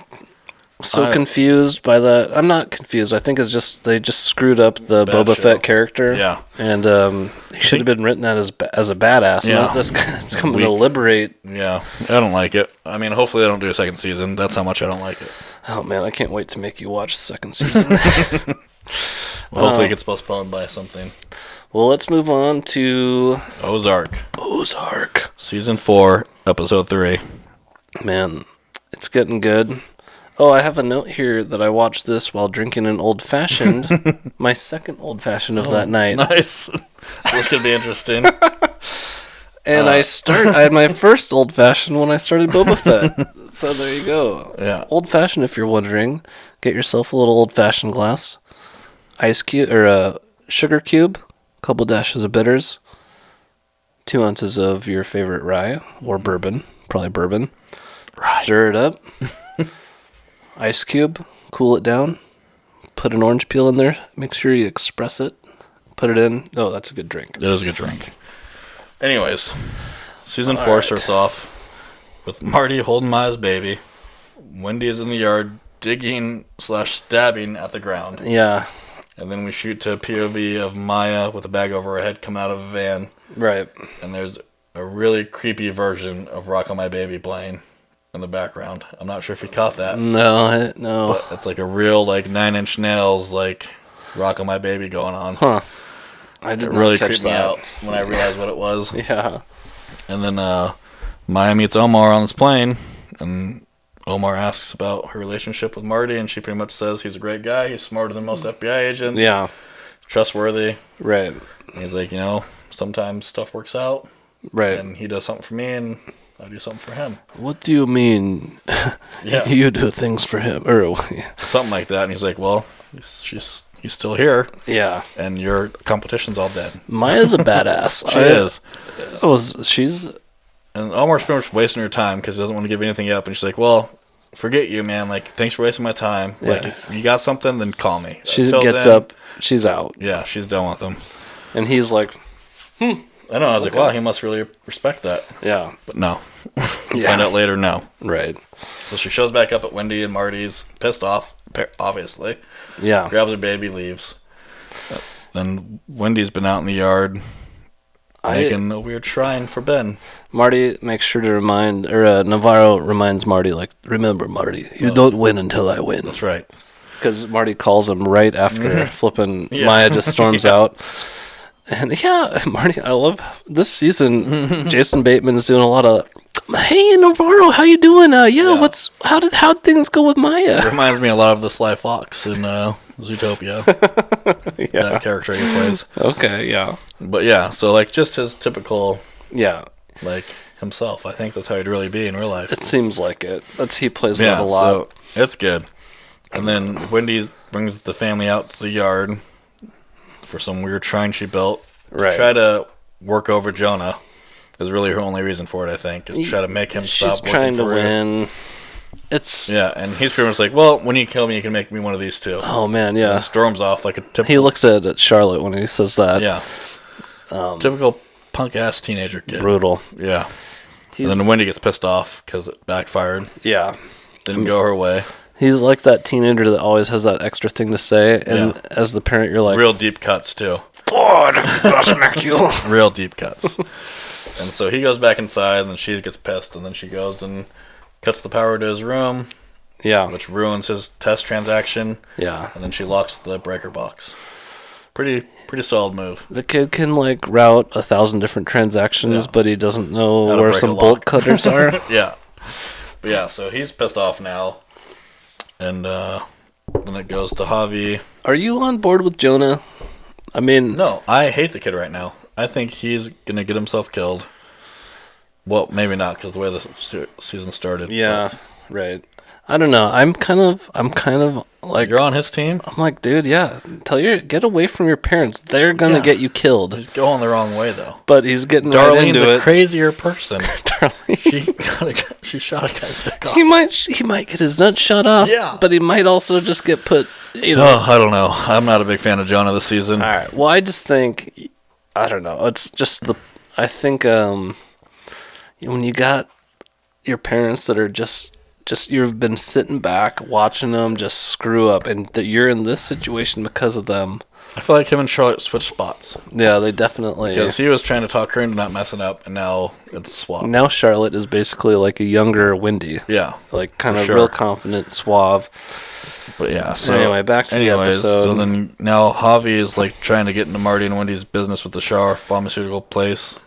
so confused by that. I'm not confused. I think it's just they just screwed up the Boba Fett character. Yeah. And he should have been written out as a badass. Yeah. Not this guy that's coming to liberate. Yeah. I don't like it. I mean, hopefully they don't do a second season. That's how much I don't like it. Oh, man. I can't wait to make you watch the second season. Well, hopefully it gets postponed by something. Well, let's move on to... Ozark. Season 4, Episode 3. Man, it's getting good. Oh, I have a note here that I watched this while drinking an old-fashioned. My second old-fashioned of that night. Nice. This could be interesting. And I had my first old-fashioned when I started Boba Fett. So there you go. Yeah. Old-fashioned, if you're wondering. Get yourself a little old-fashioned glass. Ice cube, or a sugar cube. A couple dashes of bitters. 2 ounces of your favorite rye or bourbon. Probably bourbon. Right. Stir it up. Ice cube. Cool it down. Put an orange peel in there. Make sure you express it. Put it in. Oh, that's a good drink. It is a good drink. Anyways, season 4 starts off with Marty holding Maya's baby. Wendy is in the yard digging/stabbing at the ground. Yeah. And then we shoot to a POV of Maya with a bag over her head coming out of a van. Right. And there's a really creepy version of Rock on My Baby playing in the background. I'm not sure if you caught that. No. But it's like a real, like, 9 Inch Nails, like, Rock on My Baby going on. Huh. I didn't really catch creeped me that out when I realized what it was. Yeah. And then Maya meets Omar on this plane, and Omar asks about her relationship with Marty, and she pretty much says he's a great guy, he's smarter than most FBI agents. Yeah. Trustworthy. Right. And he's like, sometimes stuff works out. Right. And he does something for me, and I do something for him. What do you mean? Yeah. You do things for him, or Something like that. And he's like, well, he's still here, yeah. and your competition's all dead. Maya's a badass. She is. She's. And Omar's pretty much wasting her time because he doesn't want to give anything up. And she's like, well, forget you, man. Like, thanks for wasting my time. Yeah. Like, if you got something, then call me. She Until gets then, up. She's out. Yeah, she's done with him. And he's like, I know. I was like, wow, he must really respect that. yeah. But no. Yeah. Find out later, no. Right. So she shows back up at Wendy and Marty's, pissed off, obviously. Yeah. Grabs her baby, leaves. Then Wendy's been out in the yard making a weird shrine for Ben. Marty makes sure to remind, or Navarro reminds Marty, like, remember, Marty, you don't win until I win. That's right. Because Marty calls him right after flipping. Yeah. Maya just storms out. And yeah, Marty, I love this season. Jason Bateman's doing a lot of, hey Navarro, how you doing? Yeah. How'd things go with Maya? It reminds me a lot of the Sly Fox in Zootopia. Yeah. That character he plays. Okay, yeah. But yeah, so like just his typical, Yeah. like himself. I think that's how he'd really be in real life. It seems like it. He plays that a lot. So it's good. And then Wendy brings the family out to the yard for some weird shrine she built to try to work over Jonah. Is really her only reason for it, I think, is to try to make him stop She's working trying to for her. win. Yeah, and he's pretty much like, well, when you kill me, you can make me one of these too. Oh man, yeah. And storms off like a typical... He looks at Charlotte when he says that. Yeah. Typical punk-ass teenager kid. Brutal. Yeah. And then Wendy gets pissed off because it backfired. Yeah. Didn't go her way. He's like that teenager that always has that extra thing to say, and as the parent, you're like, Real deep cuts, too. God, I'll smack you. Real deep cuts. And so he goes back inside, and then she gets pissed, and then she goes and cuts the power to his room, Yeah. which ruins his test transaction, Yeah. and then she locks the breaker box. Pretty solid move. The kid can, like, route 1,000 different transactions, Yeah. but he doesn't know How to where break some a bolt lock. cutters are. Yeah. But yeah, so he's pissed off now. And then it goes to Javi. Are you on board with Jonah? I mean... No, I hate the kid right now. I think he's going to get himself killed. Well, maybe not, because the way the season started. Yeah, right. I don't know. I'm kind of But like... you're on his team? I'm like, dude, yeah. Get away from your parents. They're going to get you killed. He's going the wrong way, though. But he's getting right Darlene's into a it. crazier person. Darlene. She shot a guy's dick off. He might get his nuts shot off. Yeah. But he might also just get put, Oh, I don't know. I'm not a big fan of Jonah this season. All right. Well, I just think, I don't know. It's just I think when you got your parents that are just you've been sitting back watching them just screw up, and that you're in this situation because of them. I feel like him and Charlotte switched spots. Yeah, they definitely. Because he was trying to talk her into not messing up, and now it's swapped. Now Charlotte is basically like a younger Wendy. Yeah. Like kind for of sure. real confident, suave. But yeah, so Anyway, back to the episode. So then now Javi is like trying to get into Marty and Wendy's business with the Shah pharmaceutical place.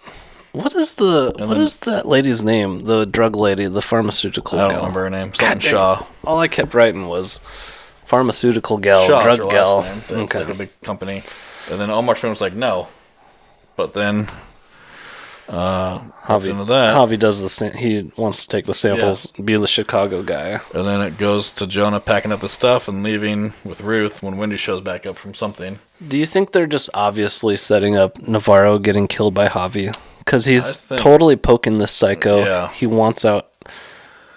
What is that lady's name? The drug lady, the pharmaceutical I gal. don't remember her name. Something Shaw. All I kept writing was pharmaceutical gal, Shaw's drug her gal. last name. It's like a big company. And then Omar Sharif was like, no. But then into that. Javi does the same. He wants to take the samples, be the Chicago guy. And then it goes to Jonah packing up the stuff and leaving with Ruth when Wendy shows back up from something. Do you think they're just obviously setting up Navarro getting killed by Javi? Because he's totally poking this psycho. Yeah. He wants out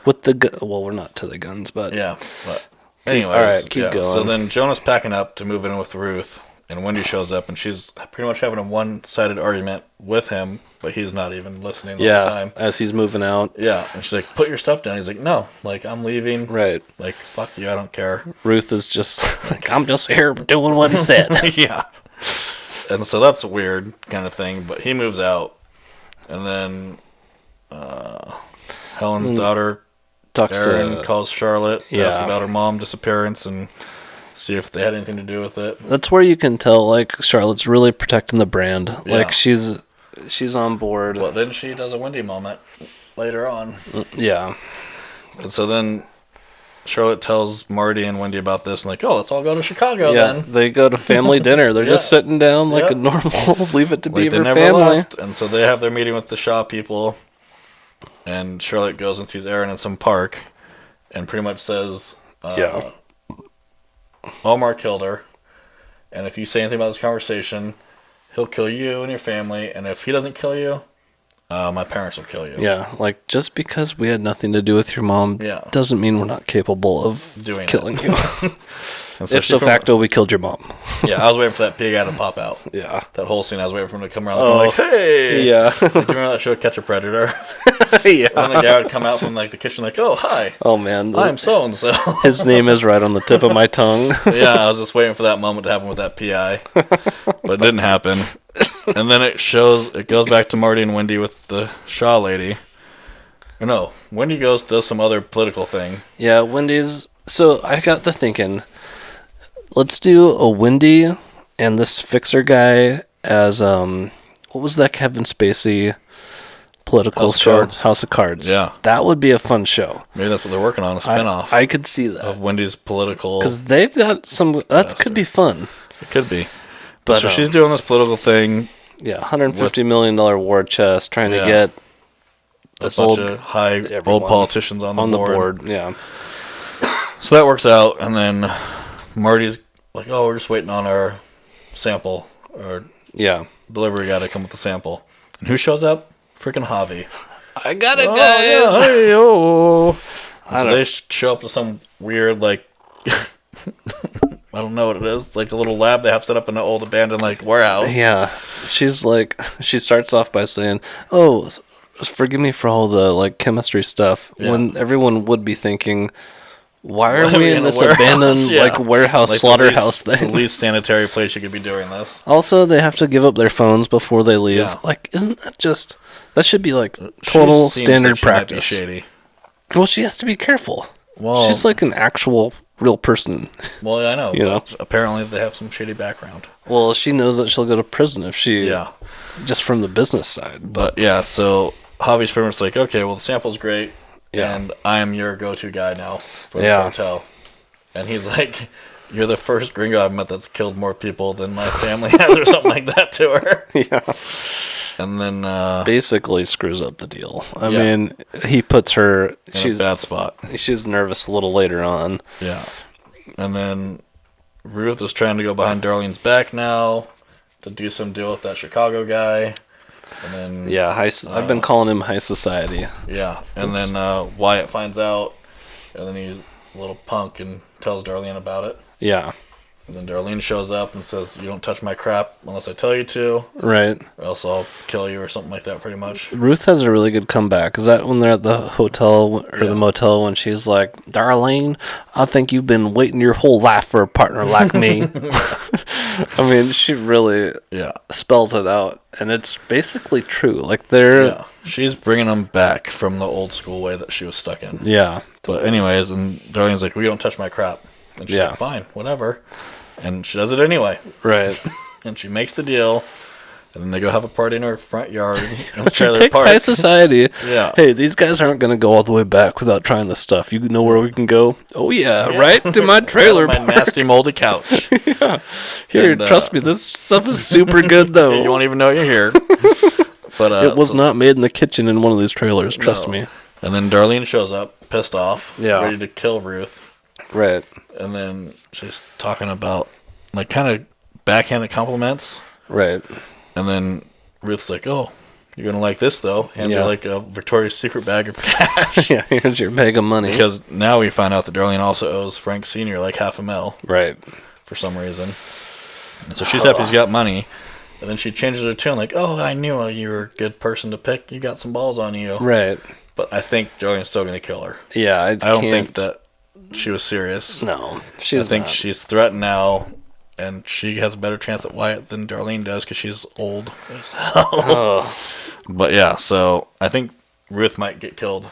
with the well, we're not to the guns, but... Yeah, but anyways. All right, keep going. So then Jonah's packing up to move in with Ruth, and Wendy shows up, and she's pretty much having a one-sided argument with him, but he's not even listening the whole time. As he's moving out. Yeah, and she's like, put your stuff down. He's like, no, like, I'm leaving. Right. Like, fuck you, I don't care. Ruth is just like, I'm just here doing what he said. Yeah. And so that's a weird kind of thing, but he moves out, and then Helen's daughter, Erin, calls Charlotte to ask about her mom disappearance and see if they had anything to do with it. That's where you can tell, like, Charlotte's really protecting the brand. Yeah. Like, she's on board. Well, then she does a Wendy moment later on. Yeah. And so then Charlotte tells Marty and Wendy about this, and like, oh, let's all go to Chicago then. They go to family dinner. They're just sitting down like a normal leave it to like Beaver they never family. left. And so they have their meeting with the Shaw people, and Charlotte goes and sees Erin in some park and pretty much says, Omar killed her, and if you say anything about this conversation, he'll kill you and your family, and if he doesn't kill you, my parents will kill you. Yeah, like, just because we had nothing to do with your mom doesn't mean we're not capable of killing you. And so Ipso facto, we killed your mom. Yeah, I was waiting for that big guy to pop out. Yeah. That whole scene, I was waiting for him to come around the corner like, hey! Yeah. Like, you remember that show, Catch a Predator? Yeah. And the guy would come out from, like, the kitchen like, oh, hi. Oh, man. I'm so-and-so. His name is right on the tip of my tongue. Yeah, I was just waiting for that moment to happen with that PI. But it didn't happen. And then it goes back to Marty and Wendy with the Shaw lady. Or no, Wendy does some other political thing. Yeah, Wendy's... So, I got to thinking, let's do a Wendy and this fixer guy as, what was that Kevin Spacey political show? House of Cards. Yeah. That would be a fun show. Maybe that's what they're working on, a spinoff. I could see that. Of Wendy's political... Because they've got some... That could be fun. It could be. But so she's doing this political thing. Yeah, $150 million war chest, trying to get this old politicians on the board. Yeah. So that works out, and then Marty's like, oh, we're just waiting on our sample. Or delivery guy to come with the sample. And who shows up? Freaking Javi. I got it, guys! Yeah, hey, oh. So they show up to some weird, like... I don't know what it is. Like a little lab they have set up in an old abandoned like warehouse. Yeah. She's like, she starts off by saying, oh, forgive me for all the like chemistry stuff. Yeah. When everyone would be thinking, why are we in this abandoned like warehouse, like slaughterhouse thing? The least sanitary place you could be doing this. Also, they have to give up their phones before they leave. Yeah. Like, isn't that just, that should be like total standard practice. Might be shady. Well, she has to be careful. Well, she's like an actual real person. Well, I know. You know? Apparently, they have some shady background. Well, she knows that she'll go to prison if she... Just from the business side. But yeah, so Javi's pretty much like, okay, well, the sample's great, and I am your go-to guy now for the hotel. And he's like, you're the first gringo I've met that's killed more people than my family has, or something like that to her. Yeah. And then... basically screws up the deal. I mean, he puts her... She's in a bad spot. She's nervous a little later on. Yeah. And then Ruth was trying to go behind Darlene's back now to do some deal with that Chicago guy. And then... I've been calling him High Society. Yeah. And then Wyatt finds out, and then he's a little punk and tells Darlene about it. Yeah. And then Darlene shows up and says, you don't touch my crap unless I tell you to. Right. Or else I'll kill you or something like that, pretty much. Ruth has a really good comeback. Is that when they're at the hotel or the motel when she's like, Darlene, I think you've been waiting your whole life for a partner like me. I mean, she really spells it out. And it's basically true. Like, they're... Yeah. She's bringing them back from the old school way that she was stuck in. Yeah. But anyways, and Darlene's like, well, you don't touch my crap. And she's like, fine, whatever. And she does it anyway. Right. And she makes the deal. And then they go have a party in our front yard in the Which trailer takes park. high society. Yeah. Hey, these guys aren't going to go all the way back without trying this stuff. You know where we can go? Oh, yeah. Right to my trailer my park. nasty moldy couch. Yeah. Here, And, trust me, this stuff is super good, though. You won't even know you're here. But it was not made in the kitchen in one of these trailers, trust me. And then Darlene shows up, pissed off, Yeah. ready to kill Ruth. Right. And then she's talking about, like, kind of backhanded compliments. Right. And then Ruth's like, oh, you're going to like this, though. Hands her, like, a Victoria's Secret bag of cash. Yeah, here's your bag of money. Because now we find out that Darlene also owes Frank Sr. like $500,000. Right. For some reason. And so she's happy he's got money. And then she changes her tune, like, oh, I knew you were a good person to pick. You got some balls on you. Right. But I think Darlene's still going to kill her. Yeah, I don't think that she was serious. No, I think she's threatened now, and she has a better chance at Wyatt than Darlene does because she's old as hell. Oh. But yeah, so I think Ruth might get killed,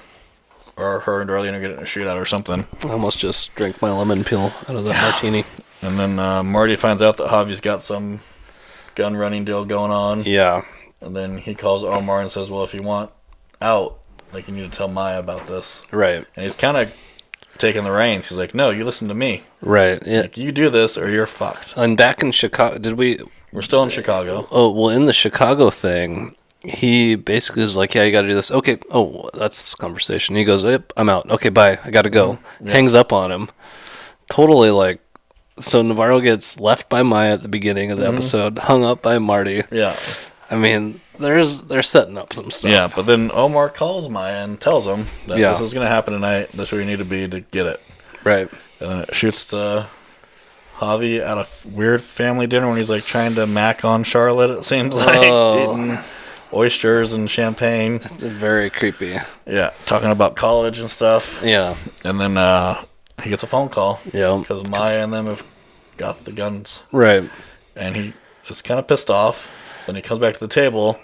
or her and Darlene are getting a shootout or something. I almost just drank my lemon peel out of that martini. And then Marty finds out that Javi's got some gun running deal going on. Yeah. And then he calls Omar and says, well, if you want out, like, you need to tell Maya about this. Right. And he's kind of taking the reins. He's like, no, you listen to me. Right. Yeah. Like, you do this or you're fucked. And back in Chicago, we're still in Chicago. Oh, well, in the Chicago thing, he basically is like, yeah, you got to do this. Okay. Oh, that's this conversation. He goes, yep, I'm out. Okay, bye. I got to go. Yeah. Hangs up on him. Totally like, so Navarro gets left by Maya at the beginning of the episode, hung up by Marty. Yeah. I mean, they're setting up some stuff. Yeah, but then Omar calls Maya and tells him that this is going to happen tonight. That's where you need to be to get it. Right. And then it shoots to Javi at a weird family dinner when he's like trying to mac on Charlotte, it seems like. Eating oysters and champagne. It's very creepy. Yeah, talking about college and stuff. Yeah. And then he gets a phone call. Yeah. Because Maya and them have got the guns. Right. And he is kind of pissed off. Then he comes back to the table,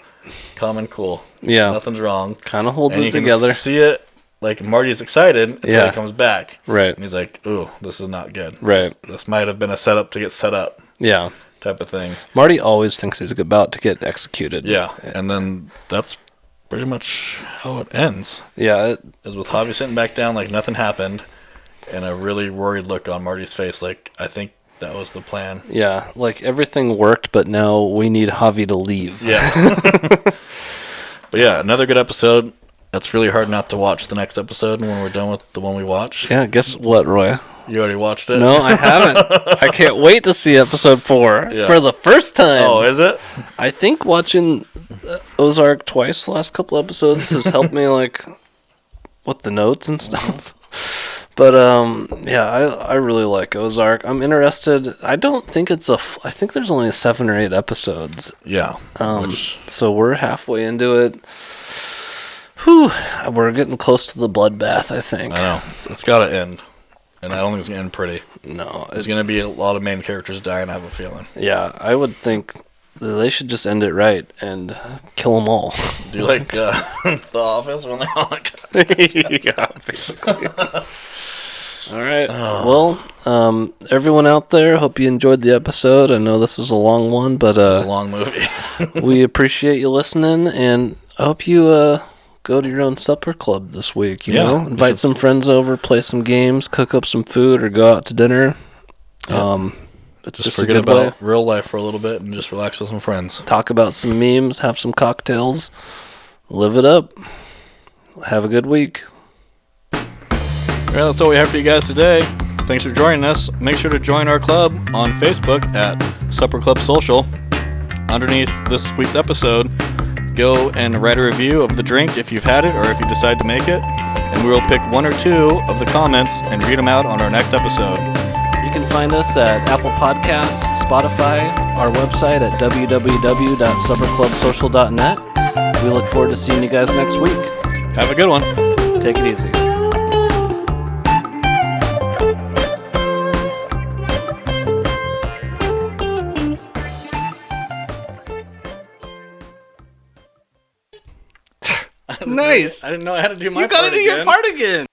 calm and cool. Yeah. Nothing's wrong. Kind of holds and it together. Can see it, like Marty's excited until he comes back. Right. And he's like, ooh, this is not good. Right. This might have been a setup to get set up. Yeah. Type of thing. Marty always thinks he's about to get executed. Yeah. And then that's pretty much how it ends. Yeah. Is with Javi sitting back down like nothing happened and a really worried look on Marty's face like, I think that was the plan. Yeah, like everything worked, but now we need Javi to leave. Yeah. But yeah, another good episode. It's really hard not to watch the next episode when we're done with the one we watched. Yeah, guess what, Roy? You already watched it? No, I haven't. I can't wait to see episode 4 for the first time. Oh, is it? I think watching Ozark twice the last couple episodes has helped me, like, with the notes and stuff. But, yeah, I really like Ozark. I'm interested. I don't think it's I think there's only 7 or 8 episodes. Yeah. So we're halfway into it. Whew. We're getting close to the bloodbath, I think. I know. It's got to end. And I don't think it's going to end pretty. No. There's going to be a lot of main characters dying, I have a feeling. Yeah, I would think they should just end it right and kill them all. Do you like The Office when they all yeah, basically. All right. Well, everyone out there, hope you enjoyed the episode. I know this was a long one, but it's a long movie. we appreciate you listening, and I hope you go to your own supper club this week. You know, invite some friends over, play some games, cook up some food, or go out to dinner. Yeah. It's just forget about real life for a little bit and just relax with some friends. Talk about some memes, have some cocktails, live it up. Have a good week. Well, that's all we have for you guys today. Thanks for joining us. Make sure to join our club on Facebook at Supper Club Social. Underneath this week's episode, go and write a review of the drink if you've had it or if you decide to make it. And we will pick 1 or 2 of the comments and read them out on our next episode. You can find us at Apple Podcasts, Spotify, our website at www.supperclubsocial.net. We look forward to seeing you guys next week. Have a good one. Take it easy. Nice. I didn't know I had to do my part again. You gotta do your part again.